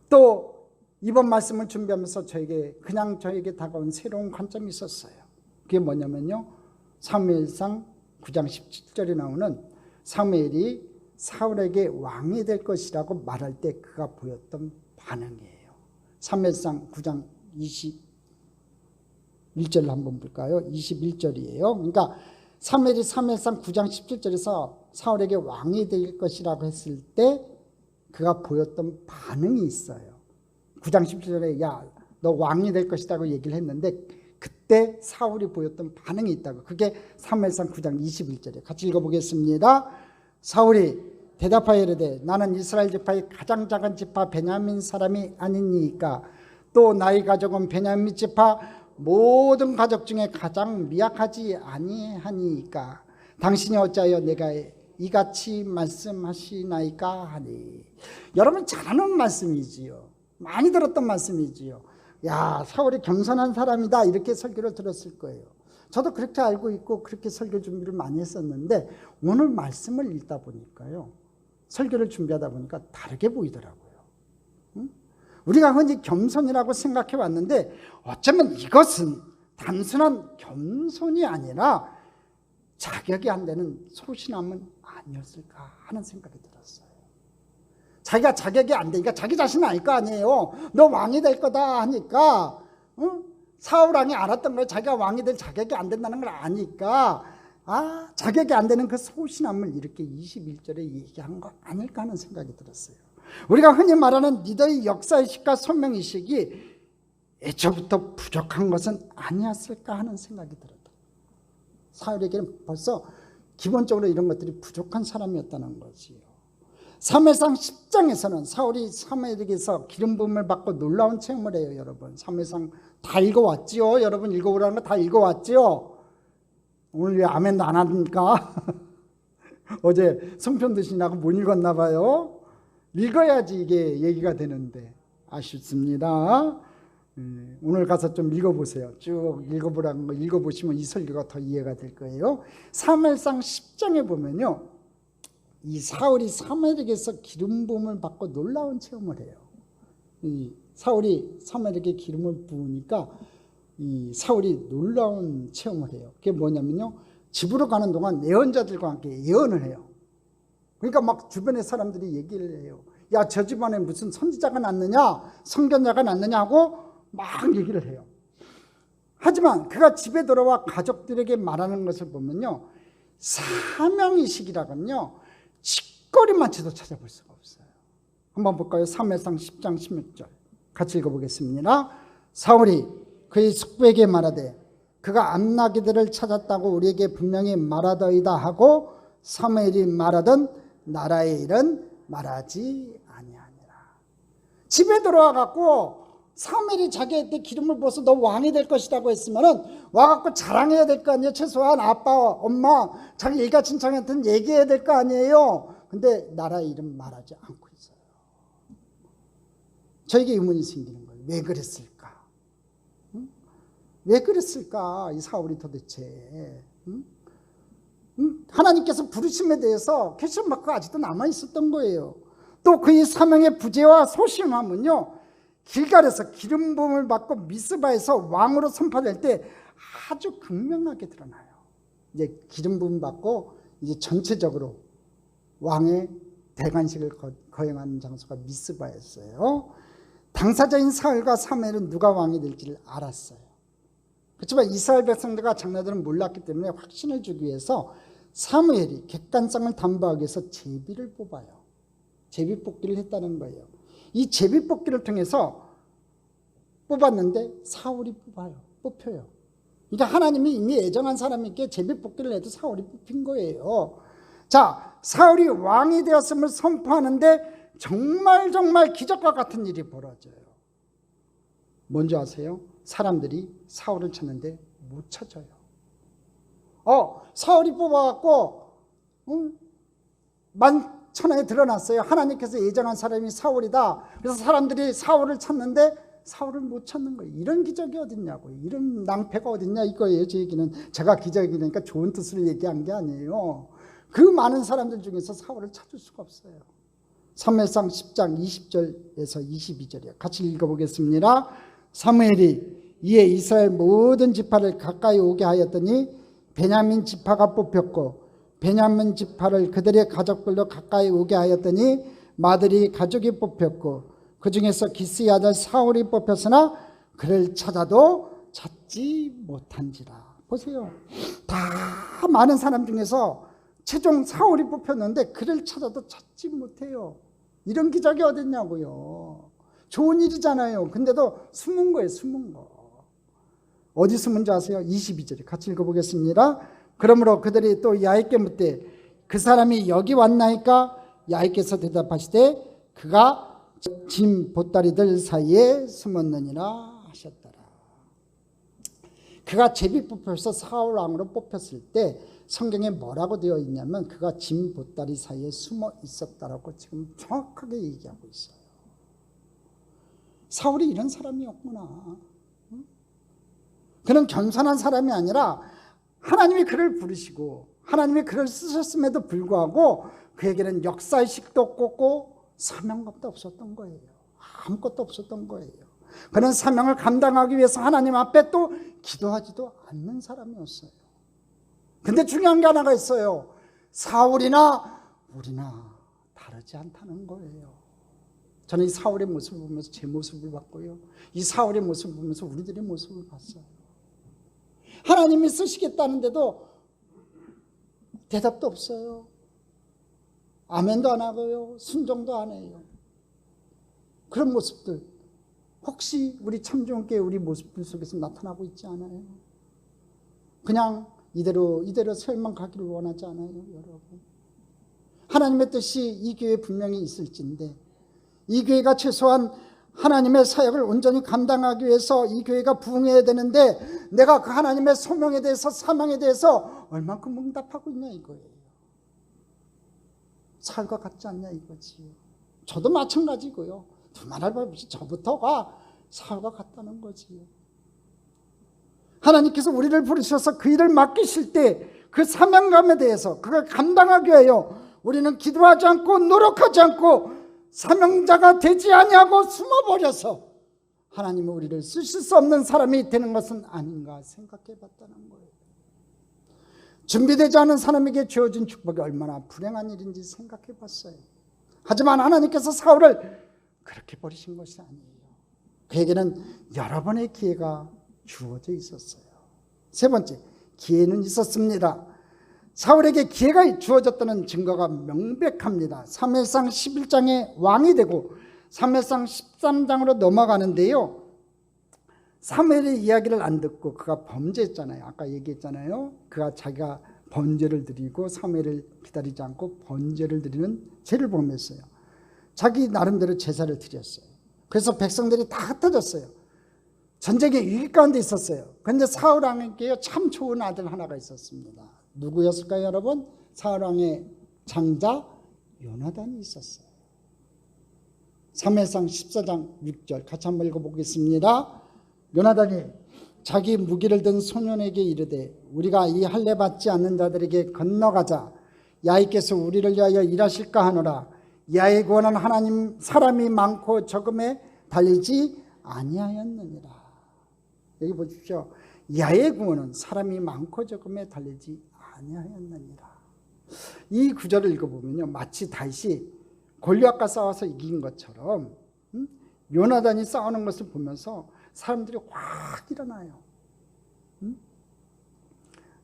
S1: 또 이번 말씀을 준비하면서 저에게 다가온 새로운 관점이 있었어요. 그게 뭐냐면요, 사무엘상 9장 17절에 나오는 사무엘이 사울에게 왕이 될 것이라고 말할 때 그가 보였던 반응이에요. 사무엘상 9장 21절을 한번 볼까요? 21절이에요. 그러니까 사무엘이 사무엘상 9장 17절에서 사울에게 왕이 될 것이라고 했을 때 그가 보였던 반응이 있어요. 9장 17절에 야, 너 왕이 될 것이라고 얘기를 했는데 그때 사울이 보였던 반응이 있다고. 그게 사무엘상 9장 21절에 같이 읽어보겠습니다. 사울이 대답하여 이르되 나는 이스라엘 지파의 가장 작은 지파 베냐민 사람이 아니니까, 또 나의 가족은 베냐민 지파 모든 가족 중에 가장 미약하지 아니하니까 당신이 어찌하여 내가 이같이 말씀하시나이까 하니. 여러분 잘 아는 말씀이지요. 많이 들었던 말씀이지요. 야, 사울이 겸손한 사람이다, 이렇게 설교를 들었을 거예요. 저도 그렇게 알고 있고 그렇게 설교 준비를 많이 했었는데 오늘 말씀을 읽다 보니까요, 설교를 준비하다 보니까 다르게 보이더라고요. 우리가 흔히 겸손이라고 생각해 왔는데 어쩌면 이것은 단순한 겸손이 아니라 자격이 안 되는 소신함은 아니었을까 하는 생각이 들었어요. 자기가 자격이 안 되니까 자기 자신은 알 거 아니에요. 너 왕이 될 거다 하니까, 사울 왕이 알았던 거예요. 자기가 왕이 될 자격이 안 된다는 걸 아니까, 자격이 안 되는 그 소신함을 이렇게 21절에 얘기한 거 아닐까 하는 생각이 들었어요. 우리가 흔히 말하는 리더의 역사의식과 소명의식이 애초부터 부족한 것은 아니었을까 하는 생각이 들었다. 사울에게는 벌써 기본적으로 이런 것들이 부족한 사람이었다는 거지요. 사무엘상 10장에서는 사울이 사무엘에게서 기름 부음을 받고 놀라운 체험을 해요. 여러분 사무엘상 다 읽어왔지요. 여러분 읽어보라는 거 다 읽어왔지요. 오늘 왜 아멘도 안 합니까? 어제 성편 드시냐고 못 읽었나 봐요. 읽어야지 이게 얘기가 되는데 아쉽습니다. 오늘 가서 좀 읽어보세요. 쭉 읽어보라는 거 읽어보시면 이 설교가 더 이해가 될 거예요. 사무엘상 10장에 보면요, 이 사울이 사무엘에게서 기름 부음을 받고 놀라운 체험을 해요. 이 사울이 사무엘에게 기름을 부으니까 이 사울이 놀라운 체험을 해요. 그게 뭐냐면요, 집으로 가는 동안 예언자들과 함께 예언을 해요. 그러니까 막 주변의 사람들이 얘기를 해요. 야, 저 집안에 무슨 선지자가 났느냐, 선견자가 났느냐 하고 막 얘기를 해요. 하지만 그가 집에 돌아와 가족들에게 말하는 것을 보면요, 사명의식이라고는요 짓거리만치도 찾아볼 수가 없어요. 한번 볼까요? 사무엘상 10장 16절 같이 읽어보겠습니다. 사울이 그의 숙부에게 말하되 그가 암나기들을 찾았다고 우리에게 분명히 말하더이다 하고 사무엘이 말하던 나라의 일은 말하지 아니하니라. 집에 들어와 갖고 사무엘이 자기한테 기름을 부어서 너 왕이 될 것이라고 했으면은 와갖고 자랑해야 될 거 아니에요. 최소한 아빠, 엄마, 자기 일가친척한테는 얘기해야 될 거 아니에요. 근데 나라의 이름 말하지 않고 있어요. 저에게 의문이 생기는 거예요. 왜 그랬을까? 응? 왜 그랬을까? 이 사울이 도대체. 응? 하나님께서 부르심에 대해서 퀘스천 마크가 아직도 남아있었던 거예요. 또 그의 사명의 부재와 소심함은요, 길갈에서 기름 부음을 받고 미스바에서 왕으로 선포될 때 아주 극명하게 드러나요. 이제 기름 부음 받고 이제 전체적으로 왕의 대관식을 거행하는 장소가 미스바였어요. 당사자인 사울과 사무엘은 누가 왕이 될지를 알았어요. 그렇지만 이스라엘 백성들과 장로들은 몰랐기 때문에 확신을 주기 위해서 사무엘이 객관성을 담보하기 위해서 제비를 뽑아요. 제비 뽑기를 했다는 거예요. 이 제비 뽑기를 통해서 뽑았는데 사울이 뽑혀요. 그러니까 하나님이 이미 예정한 사람에게 제비 뽑기를 해도 사울이 뽑힌 거예요. 자, 사울이 왕이 되었음을 선포하는데 정말 기적과 같은 일이 벌어져요. 뭔지 아세요? 사람들이 사울을 찾는데 못 찾아요. 사울이 뽑아갖고 만천하에 드러났어요. 하나님께서 예정한 사람이 사울이다. 그래서 사람들이 사울을 찾는데 사울을 못 찾는 거예요. 이런 기적이 어딨냐고요. 이런 낭패가 어딨냐 이거예요. 제 얘기는 제가 기적이니까 좋은 뜻으로 얘기한 게 아니에요. 그 많은 사람들 중에서 사울을 찾을 수가 없어요. 사무엘상 10장 20절에서 22절이에요. 같이 읽어보겠습니다. 사무엘이 이에 이스라엘 모든 지파를 가까이 오게 하였더니 베냐민 지파가 뽑혔고 베냐민 지파를 그들의 가족들로 가까이 오게 하였더니 마들이 가족이 뽑혔고 그 중에서 기스의 아들 사울이 뽑혔으나 그를 찾아도 찾지 못한지라. 보세요. 다 많은 사람 중에서 최종 사울이 뽑혔는데 그를 찾아도 찾지 못해요. 이런 기적이 어딨냐고요. 좋은 일이잖아요. 근데도 숨은 거예요. 숨은 거. 어디 숨은지 아세요? 22절에 같이 읽어보겠습니다. 그러므로 그들이 또 야훼께 묻되 그 사람이 여기 왔나이까? 야훼께서 대답하시되 그가 짐 보따리들 사이에 숨었느니라 하셨더라. 그가 제비 뽑혀서 사울 왕으로 뽑혔을 때 성경에 뭐라고 되어 있냐면 그가 짐 보따리 사이에 숨어 있었다라고 지금 정확하게 얘기하고 있어요. 사울이 이런 사람이었구나. 그는 겸손한 사람이 아니라 하나님이 그를 부르시고 하나님이 그를 쓰셨음에도 불구하고 그에게는 역사의식도 없고 사명감도 없었던 거예요. 아무것도 없었던 거예요. 그는 사명을 감당하기 위해서 하나님 앞에 또 기도하지도 않는 사람이었어요. 근데 중요한 게 하나가 있어요. 사울이나 우리나 다르지 않다는 거예요. 저는 이 사울의 모습을 보면서 제 모습을 봤고요. 이 사울의 모습을 보면서 우리들의 모습을 봤어요. 하나님이 쓰시겠다는데도 대답도 없어요. 아멘도 안 하고요. 순종도 안 해요. 그런 모습들 혹시 우리 참좋은교회 우리 모습들 속에서 나타나고 있지 않아요? 그냥 이대로 세월만 가기를 원하지 않아요, 여러분? 하나님의 뜻이 이 교회에 분명히 있을진데 이 교회가 최소한 하나님의 사역을 온전히 감당하기 위해서 이 교회가 부흥해야 되는데 내가 그 하나님의 소명에 대해서 사명에 대해서 얼만큼 응답하고 있냐 이거예요. 사울과 같지 않냐 이거지요. 저도 마찬가지고요. 두말할 바 없이 저부터가 사울과 같다는 거지요. 하나님께서 우리를 부르셔서 그 일을 맡기실 때 그 사명감에 대해서 그걸 감당하기 위하여 우리는 기도하지 않고 노력하지 않고 사명자가 되지 아니하고 숨어버려서 하나님은 우리를 쓰실 수 없는 사람이 되는 것은 아닌가 생각해 봤다는 거예요. 준비되지 않은 사람에게 주어진 축복이 얼마나 불행한 일인지 생각해 봤어요. 하지만 하나님께서 사울을 그렇게 버리신 것이 아니에요. 그에게는 여러 번의 기회가 주어져 있었어요. 세 번째, 기회는 있었습니다. 사울에게 기회가 주어졌다는 증거가 명백합니다. 사무엘상 11장에 왕이 되고 사무엘상 13장으로 넘어가는데요. 사무엘의 이야기를 안 듣고 그가 범죄했잖아요. 아까 얘기했잖아요. 그가 자기가 번제를 드리고 사무엘을 기다리지 않고 번제를 드리는 죄를 범했어요. 자기 나름대로 제사를 드렸어요. 그래서 백성들이 다 흩어졌어요. 전쟁의 위기 가운데 있었어요. 그런데 사울 왕에게 참 좋은 아들 하나가 있었습니다. 누구였을까요, 여러분? 사울 왕의 장자 요나단이 있었어요. 사무엘상 14장 6절 같이 한번 읽어보겠습니다. 요나단이 자기 무기를 든 소년에게 이르되 우리가 이 할례 받지 않는 자들에게 건너가자. 야훼께서 우리를 위하여 일하실까 하노라. 야훼 구원은 하나님 사람이 많고 적음에 달리지 아니하였느니라. 여기 보십시오. 야훼 구원은 사람이 많고 적음에 달리지 아니하였느니라. 이 구절을 읽어보면요, 마치 다윗이 골리앗과 싸워서 이긴 것처럼 요나단이 싸우는 것을 보면서 사람들이 확 일어나요.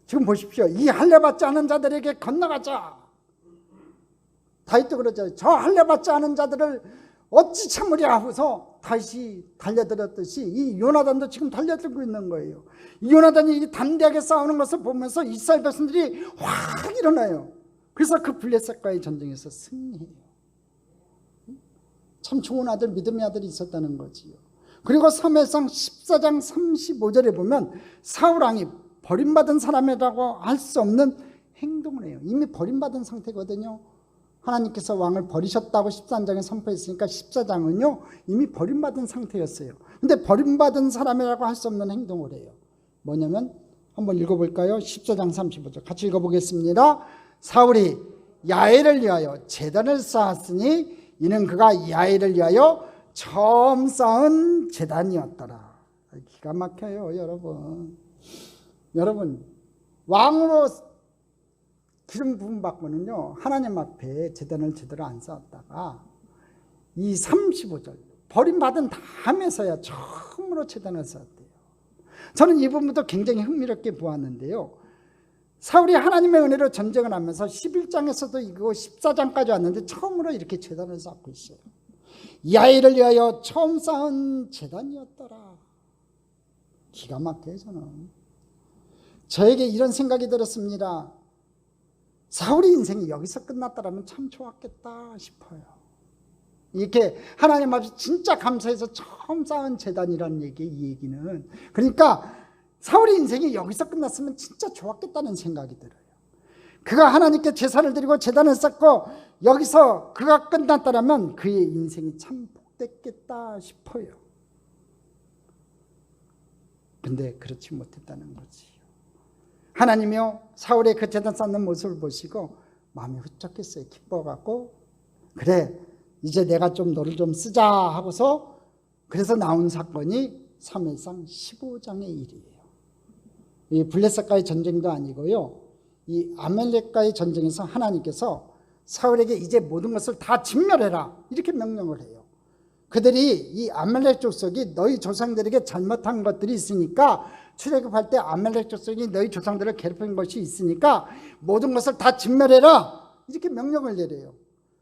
S1: 지금 보십시오. 이 할례 받지 않은 자들에게 건너가자. 다윗도 그러죠. 저 할례 받지 않은 자들을 어찌 참으랴 하고서 다시 달려들었듯이 이 요나단도 지금 달려들고 있는 거예요. 이 요나단이 담대하게 싸우는 것을 보면서 이스라엘 백성들이 확 일어나요. 그래서 그 블레셋과의 전쟁에서 승리해요. 참 좋은 아들, 믿음의 아들이 있었다는 거지요. 그리고 사무엘상 14장 35절에 보면 사울 왕이 버림받은 사람이라고 할 수 없는 행동을 해요. 이미 버림받은 상태거든요. 하나님께서 왕을 버리셨다고 13장에 선포했으니까 14장은요 이미 버림받은 상태였어요. 근데 버림받은 사람이라고 할 수 없는 행동을 해요. 뭐냐면 한번 읽어볼까요? 14장 35절 같이 읽어보겠습니다. 사울이 야훼를 위하여 제단을 쌓았으니 이는 그가 야훼를 위하여 처음 쌓은 제단이었더라. 기가 막혀요, 여러분. 여러분, 왕으로 기름 부음 받고는요 하나님 앞에 제단을 제대로 안 쌓았다가 이 35절 버림받은 다음에서야 처음으로 제단을 쌓았대요. 저는 이 부분도 굉장히 흥미롭게 보았는데요. 사울이 하나님의 은혜로 전쟁을 하면서 11장에서도 이거 14장까지 왔는데 처음으로 이렇게 제단을 쌓고 있어요. 야훼를 위하여 처음 쌓은 제단이었더라. 기가 막혀요. 저에게 이런 생각이 들었습니다. 사울의 인생이 여기서 끝났더라면 참 좋았겠다 싶어요. 이렇게 하나님 앞에 진짜 감사해서 처음 쌓은 제단이라는 얘기, 이 얘기는 그러니까 사울의 인생이 여기서 끝났으면 진짜 좋았겠다는 생각이 들어요. 그가 하나님께 제사를 드리고 제단을 쌓고 여기서 그가 끝났더라면 그의 인생이 참 복됐겠다 싶어요. 근데 그렇지 못했다는 거지. 하나님이요 사울의 그 제단 쌓는 모습을 보시고 마음이 훌쩍했어요. 기뻐갖고 그래 이제 내가 좀 너를 좀 쓰자 하고서 그래서 나온 사건이 사무엘상 15장의 일이에요. 이 블레셋과의 전쟁도 아니고요. 이 아말렉과의 전쟁에서 하나님께서 사울에게 이제 모든 것을 다 진멸해라 이렇게 명령을 해요. 그들이 이 아말렉 족속이 너희 조상들에게 잘못한 것들이 있으니까 출애굽할 때 아말렉 족속이 너희 조상들을 괴롭힌 것이 있으니까 모든 것을 다 진멸해라 이렇게 명령을 내려요.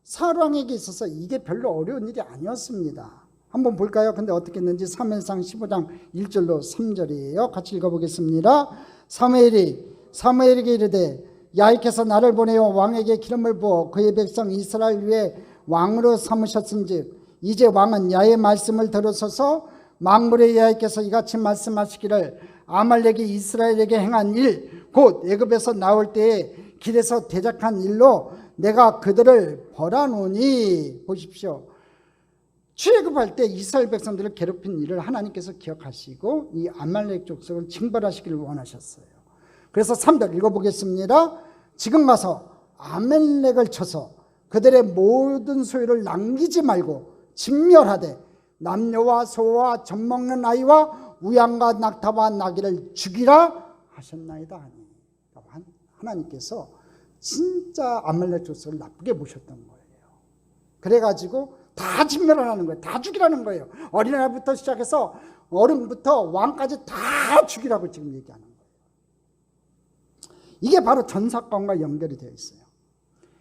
S1: 사울 왕에게 있어서 이게 별로 어려운 일이 아니었습니다. 한번 볼까요? 근데 어떻게 했는지 사무엘상 15장 1절로 3절이에요. 같이 읽어보겠습니다. 사무엘에게 이르되 야훼께서 나를 보내어 왕에게 기름을 부어 그의 백성 이스라엘 위에 왕으로 삼으셨은즉 이제 왕은 야의 말씀을 들으소서. 만군의 여호와께서 이같이 말씀하시기를 아말렉이 이스라엘에게 행한 일 곧 애굽에서 나올 때에 길에서 대적한 일로 내가 그들을 벌하노니. 보십시오. 출애굽할 때 이스라엘 백성들을 괴롭힌 일을 하나님께서 기억하시고 이 아말렉 족속을 징벌하시기를 원하셨어요. 그래서 3절 읽어보겠습니다. 지금 가서 아말렉을 쳐서 그들의 모든 소유를 남기지 말고 진멸하되 남녀와 소와 젖먹는 아이와 우양과 낙타와 나귀를 죽이라 하셨나이다 하니. 하나님께서 진짜 아말렉 족속을 나쁘게 보셨던 거예요. 그래가지고 다 진멸하라는 거예요. 다 죽이라는 거예요. 어린아이부터 시작해서 어른부터 왕까지 다 죽이라고 지금 얘기하는 거예요. 이게 바로 전 사건과 연결이 되어 있어요.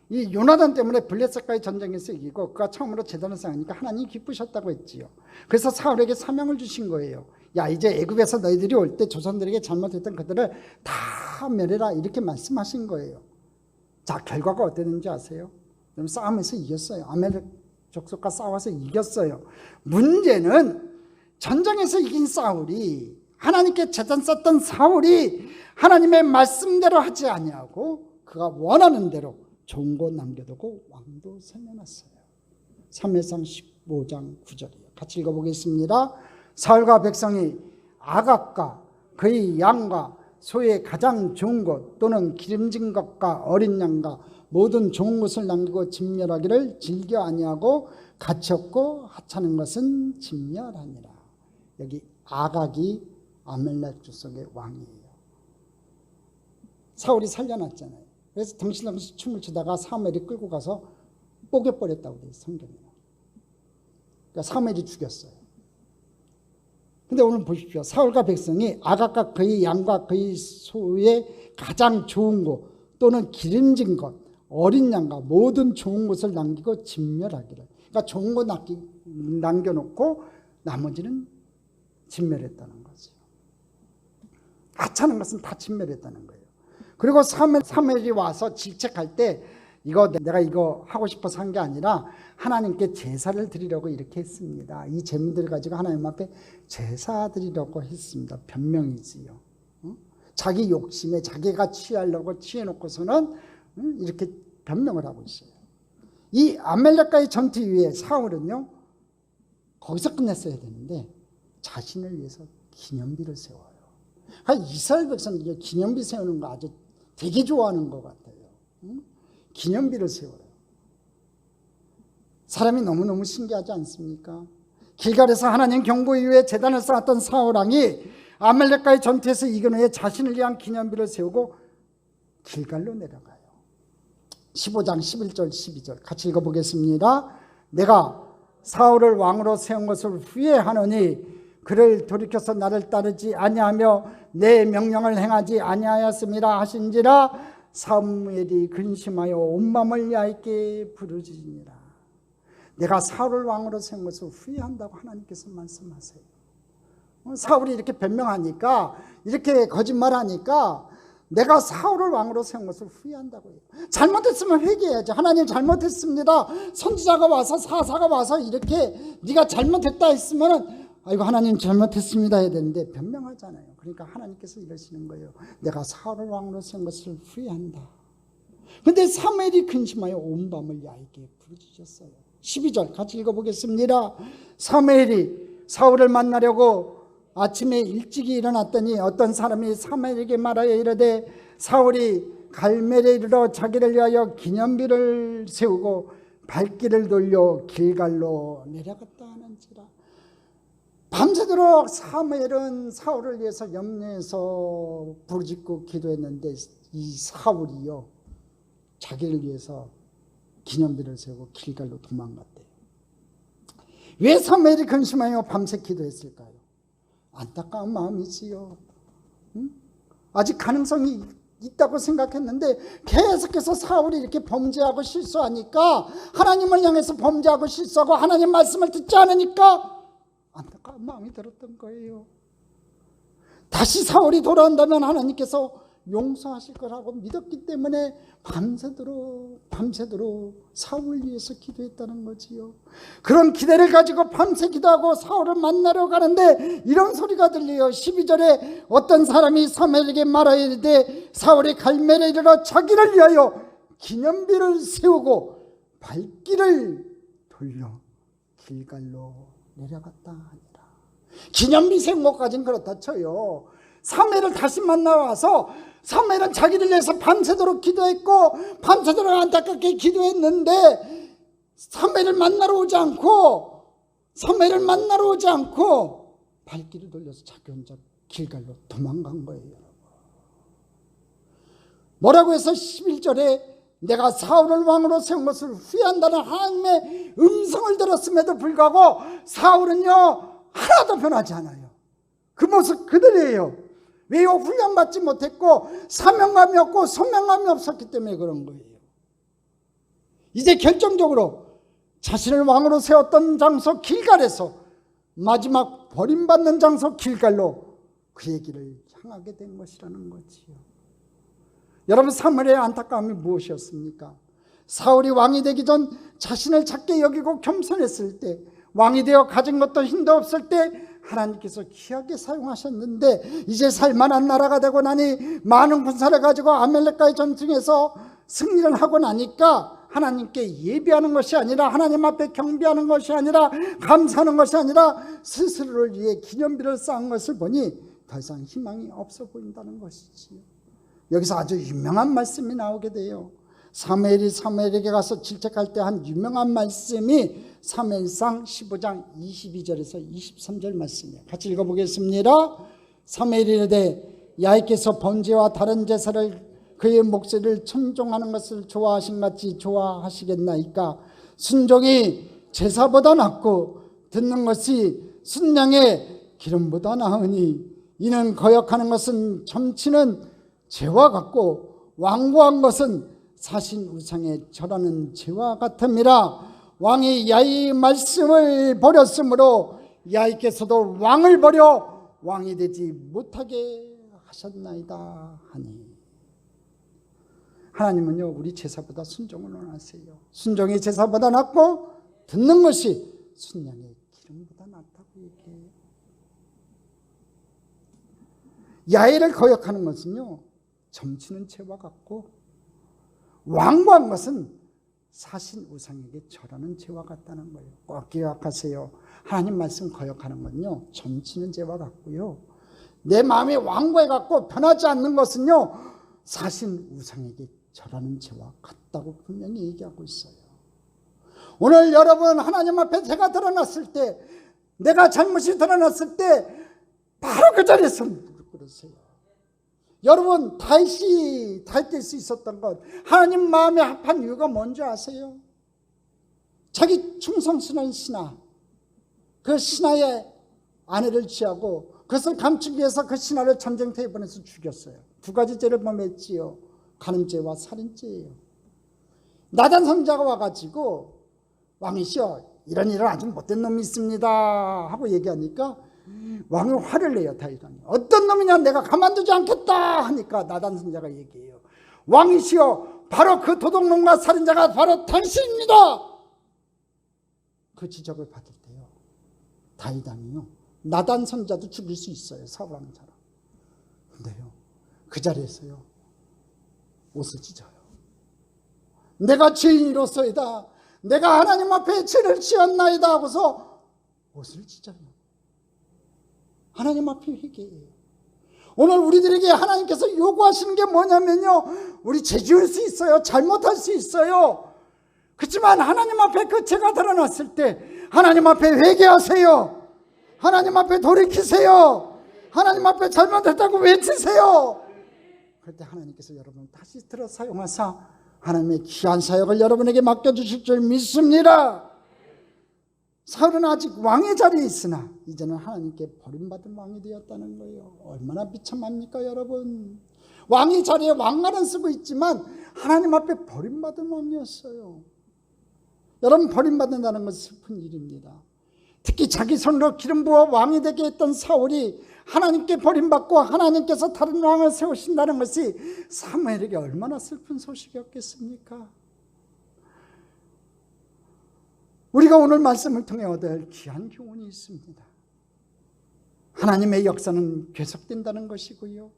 S1: 이 요나단 때문에 블레셋과의 전쟁에서 이기고 그가 처음으로 제단을 쌓으니까 하나님이 기쁘셨다고 했지요. 그래서 사울에게 사명을 주신 거예요. 야, 이제 애굽에서 너희들이 올 때 조선들에게 잘못했던 그들을 다 멸해라, 이렇게 말씀하신 거예요. 자, 결과가 어땠는지 아세요? 싸움에서 이겼어요. 아말렉 족속과 싸워서 이겼어요. 문제는 전쟁에서 이긴 사울이, 하나님께 제단 쌓던 사울이 하나님의 말씀대로 하지 아니하고 그가 원하는 대로 좋은 거 남겨두고 왕도 세워놨어요. 3회상 15장 9절이에요. 같이 읽어보겠습니다. 사울과 백성이 아각과 그의 양과 소의 가장 좋은 것 또는 기름진 것과 어린 양과 모든 좋은 것을 남기고 진멸하기를 즐겨 아니하고 가치없고 하찮은 것은 진멸하니라. 여기 아각이 아말렉 족속의 왕이에요. 사울이 살려놨잖아요. 그래서 덩실덩실 춤을 추다가 사무엘이 끌고 가서 뽀개버렸다고 돼요, 성경에. 그러니까 사무엘이 죽였어요. 근데 오늘 보십시오. 사울과 백성이 아각과 그의 양과 그의 소의 가장 좋은 것 또는 기름진 것, 어린 양과 모든 좋은 것을 남기고 진멸하기를. 그러니까 좋은 거 남겨놓고 나머지는 진멸했다는 거죠. 하찮은 것은 다 진멸했다는 거예요. 그리고 사무엘이 와서 질책할 때 이거 내가 이거 하고 싶어서 한 게 아니라 하나님께 제사를 드리려고 이렇게 했습니다. 이 재물들을 가지고 하나님 앞에 제사 드리려고 했습니다. 변명이지요. 자기 욕심에 자기가 취하려고 취해놓고서는 이렇게 변명을 하고 있어요. 이 아말렉과의 전투 이후에 사울은요, 거기서 끝냈어야 되는데 자신을 위해서 기념비를 세워요. 이스라엘 백성들이 기념비 세우는 거 아주 되게 좋아하는 것 같아요. 기념비를 세워요. 사람이 너무너무 신기하지 않습니까? 길갈에서 하나님 경고 이후에 제단을 쌓았던 사울왕이 아말렉과의 전투에서 이긴 후에 자신을 위한 기념비를 세우고 길갈로 내려가요. 15장 11절 12절 같이 읽어보겠습니다. 내가 사울을 왕으로 세운 것을 후회하노니 그를 돌이켜서 나를 따르지 아니하며 내 명령을 행하지 아니하였습니다 하신지라. 사무엘이 근심하여 온 마음을 야곱게 부르짖으니라. 내가 사울을 왕으로 세운 것을 후회한다고 하나님께서 말씀하세요. 사울이 이렇게 변명하니까, 이렇게 거짓말하니까 내가 사울을 왕으로 세운 것을 후회한다고 해요. 잘못했으면 회개해야죠. 하나님 잘못했습니다. 선지자가 와서 사사가 와서 이렇게 네가 잘못했다 했으면 아이고 하나님 잘못했습니다 해야 되는데 변명하잖아요. 그러니까 하나님께서 이러시는 거예요. 내가 사울을 왕으로 세운 것을 후회한다. 근데 사무엘이 근심하여 온 밤을 야곱게 부르짖었어요. 12절 같이 읽어보겠습니다. 사무엘이 사울을 만나려고 아침에 일찍이 일어났더니 어떤 사람이 사무엘에게 말하여 이르되 사울이 갈멜에 이르러 자기를 위하여 기념비를 세우고 발길을 돌려 길갈로 내려갔다 하는지라. 밤새도록 사무엘은 사울을 위해서 염려해서 부르짖고 기도했는데 이 사울이요 자기를 위해서 기념비를 세우고 길갈로 도망갔대요. 왜 사무엘이 근심하여 밤새 기도했을까요? 안타까운 마음이지요. 아직 가능성이 있다고 생각했는데 계속해서 사울이 이렇게 범죄하고 실수하니까, 하나님을 향해서 범죄하고 실수하고 하나님 말씀을 듣지 않으니까 안타까운 마음이 들었던 거예요. 다시 사울이 돌아온다면 하나님께서 용서하실 거라고 믿었기 때문에 밤새도록 사울을 위해서 기도했다는 거지요. 그런 기대를 가지고 밤새 기도하고 사울을 만나러 가는데 이런 소리가 들려요. 12절에 어떤 사람이 사무엘에게 말하여 이르되 사울이 갈멜에 이르러 자기를 위하여 기념비를 세우고 발길을 돌려 길갈로 내려갔다 하니라. 기념비 세운 것까지는 그렇다 쳐요. 사무엘을 다시 만나와서 사무엘은 자기를 위해서 밤새도록 기도했고 밤새도록 안타깝게 기도했는데 사무엘을 만나러 오지 않고 발길을 돌려서 자기 혼자 길갈로 도망간 거예요. 뭐라고 해서 11절에 내가 사울을 왕으로 세운 것을 후회한다는 하나님의 음성을 들었음에도 불구하고 사울은요 하나도 변하지 않아요. 그 모습 그대로예요. 왜요? 훈련받지 못했고 사명감이 없고 소명감이 없었기 때문에 그런 거예요. 이제 결정적으로 자신을 왕으로 세웠던 장소 길갈에서 마지막 버림받는 장소 길갈로 그의 길을 향하게 된 것이라는 거지요. 여러분, 사무엘의 안타까움이 무엇이었습니까? 사울이 왕이 되기 전 자신을 작게 여기고 겸손했을 때, 왕이 되어 가진 것도 힘도 없을 때 하나님께서 귀하게 사용하셨는데 이제 살만한 나라가 되고 나니 많은 군사를 가지고 아멜렉과의 전쟁에서 승리를 하고 나니까 하나님께 예비하는 것이 아니라 하나님 앞에 경배하는 것이 아니라 감사하는 것이 아니라 스스로를 위해 기념비를 쌓은 것을 보니 더 이상 희망이 없어 보인다는 것이지요. 여기서 아주 유명한 말씀이 나오게 돼요. 사무엘이 사무엘에게 가서 질책할 때 한 유명한 말씀이 사무엘상 15장 22절에서 23절 말씀이에요. 같이 읽어보겠습니다. 사무엘이 이르되 야훼께서 번제와 다른 제사를 그의 목소리를 청종하는 것을 좋아하신 같이 좋아하시겠나이까? 순종이 제사보다 낫고 듣는 것이 순양의 기름보다 나으니 이는 거역하는 것은 점치는 죄와 같고 완고한 것은 사신 우상에 절하는 죄와 같음이라. 왕이 야훼의 말씀을 버렸으므로 야훼께서도 왕을 버려 왕이 되지 못하게 하셨나이다 하니. 하나님은요 우리 제사보다 순종을 원하세요. 순종이 제사보다 낫고 듣는 것이 순양의 기름보다 낫다고 얘기해요. 야훼를 거역하는 것은요 점치는 죄와 같고 완고한 것은 사신 우상에게 절하는 죄와 같다는 거예요. 꼭 기억하세요. 하나님 말씀 거역하는 건요 점치는 죄와 같고요, 내 마음이 완고해 갖고 변하지 않는 것은요 사신 우상에게 절하는 죄와 같다고 분명히 얘기하고 있어요. 오늘 여러분 하나님 앞에 죄가 드러났을 때, 내가 잘못이 드러났을 때 바로 그 자리에서 무릎 꿇으세요. 여러분 다윗이 될 수 있었던 것, 하나님 마음에 합한 이유가 뭔지 아세요? 자기 충성스러운 신하, 그 신하의 아내를 취하고 그것을 감추기 위해서 그 신하를 전쟁터에 보내서 죽였어요. 두 가지 죄를 범했지요. 간음죄와 살인죄예요. 나단 선지자가 와가지고 왕이시여 이런 일은 아주 못된 놈이 있습니다 하고 얘기하니까 왕이 화를 내요. 다윗이 어떤 놈이냐 내가 가만두지 않겠다 하니까 나단 선지자가 얘기해요. 왕이시여 바로 그 도둑놈과 살인자가 바로 당신입니다. 그 지적을 받을 때요 다윗이요 나단 선지자도 죽일 수 있어요. 사울왕처럼. 근데요 그 자리에서요 옷을 찢어요. 내가 죄인으로서이다, 내가 하나님 앞에 죄를 지었나이다 하고서 옷을 찢어요. 하나님 앞에 회개해요. 오늘 우리들에게 하나님께서 요구하시는 게 뭐냐면요, 우리 죄 지을 수 있어요, 잘못할 수 있어요. 그렇지만 하나님 앞에 그 죄가 드러났을 때 하나님 앞에 회개하세요. 하나님 앞에 돌이키세요. 하나님 앞에 잘못했다고 외치세요. 그럴 때 하나님께서 여러분을 다시 들어 사용하사 하나님의 귀한 사역을 여러분에게 맡겨주실 줄 믿습니다. 사울은 아직 왕의 자리에 있으나 이제는 하나님께 버림받은 왕이 되었다는 거예요. 얼마나 비참합니까 여러분. 왕의 자리에 왕관은 쓰고 있지만 하나님 앞에 버림받은 왕이었어요. 여러분, 버림받는다는 것은 슬픈 일입니다. 특히 자기 손으로 기름 부어 왕이 되게 했던 사울이 하나님께 버림받고 하나님께서 다른 왕을 세우신다는 것이 사무엘에게 얼마나 슬픈 소식이었겠습니까? 우리가 오늘 말씀을 통해 얻어야 할 귀한 교훈이 있습니다. 하나님의 역사는 계속된다는 것이고요,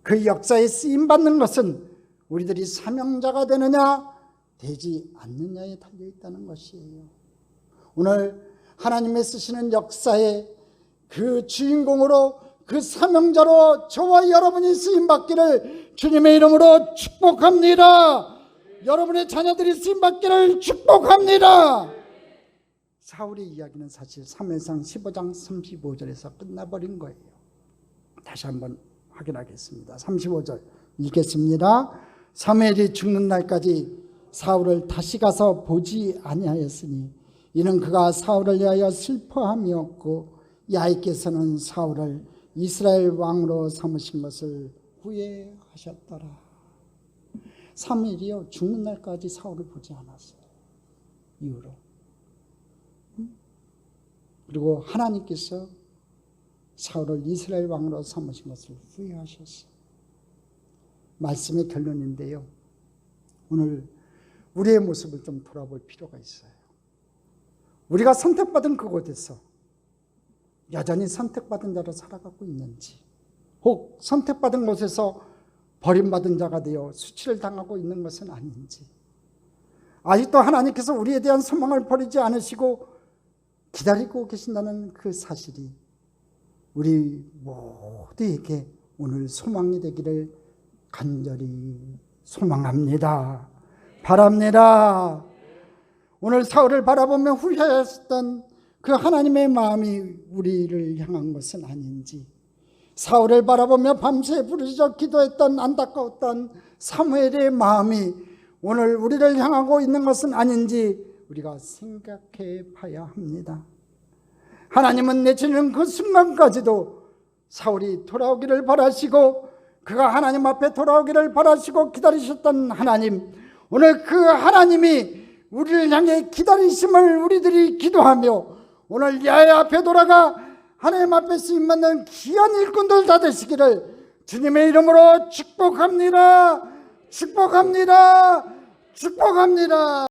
S1: 그 역사에 쓰임받는 것은 우리들이 사명자가 되느냐 되지 않느냐에 달려있다는 것이에요. 오늘 하나님의 쓰시는 역사의 그 주인공으로, 그 사명자로 저와 여러분이 쓰임받기를 주님의 이름으로 축복합니다. 여러분의 자녀들이 쓰임받기를 축복합니다. 사울의 이야기는 사실 사무엘상 15장 35절에서 끝나버린 거예요. 다시 한번 확인하겠습니다. 35절 읽겠습니다. 사무엘이 죽는 날까지 사울을 다시 가서 보지 아니하였으니 이는 그가 사울을 위하여 슬퍼함이었고 야훼께서는 사울을 이스라엘 왕으로 삼으신 것을 후회하셨더라. 사무엘이요, 죽는 날까지 사울을 보지 않았어요. 이후로. 그리고 하나님께서 사울을 이스라엘 왕으로 삼으신 것을 후회하셨어요. 말씀의 결론인데요, 오늘 우리의 모습을 좀 돌아볼 필요가 있어요. 우리가 선택받은 그곳에서 여전히 선택받은 자로 살아가고 있는지, 혹 선택받은 곳에서 버림받은 자가 되어 수치를 당하고 있는 것은 아닌지, 아직도 하나님께서 우리에 대한 소망을 버리지 않으시고 기다리고 계신다는 그 사실이 우리 모두에게 오늘 소망이 되기를 간절히 소망합니다. 바랍니다. 오늘 사울을 바라보며 후회했던 그 하나님의 마음이 우리를 향한 것은 아닌지, 사울을 바라보며 밤새 부르짖어 기도했던 안타까웠던 사무엘의 마음이 오늘 우리를 향하고 있는 것은 아닌지 우리가 생각해 봐야 합니다. 하나님은 내치는 그 순간까지도 사울이 돌아오기를 바라시고 그가 하나님 앞에 돌아오기를 바라시고 기다리셨던 하나님, 오늘 그 하나님이 우리를 향해 기다리심을 우리들이 기도하며 오늘 야훼 앞에 돌아가 하나님 앞에 쓰임받는 귀한 일꾼들 다 되시기를 주님의 이름으로 축복합니다. 축복합니다. 축복합니다.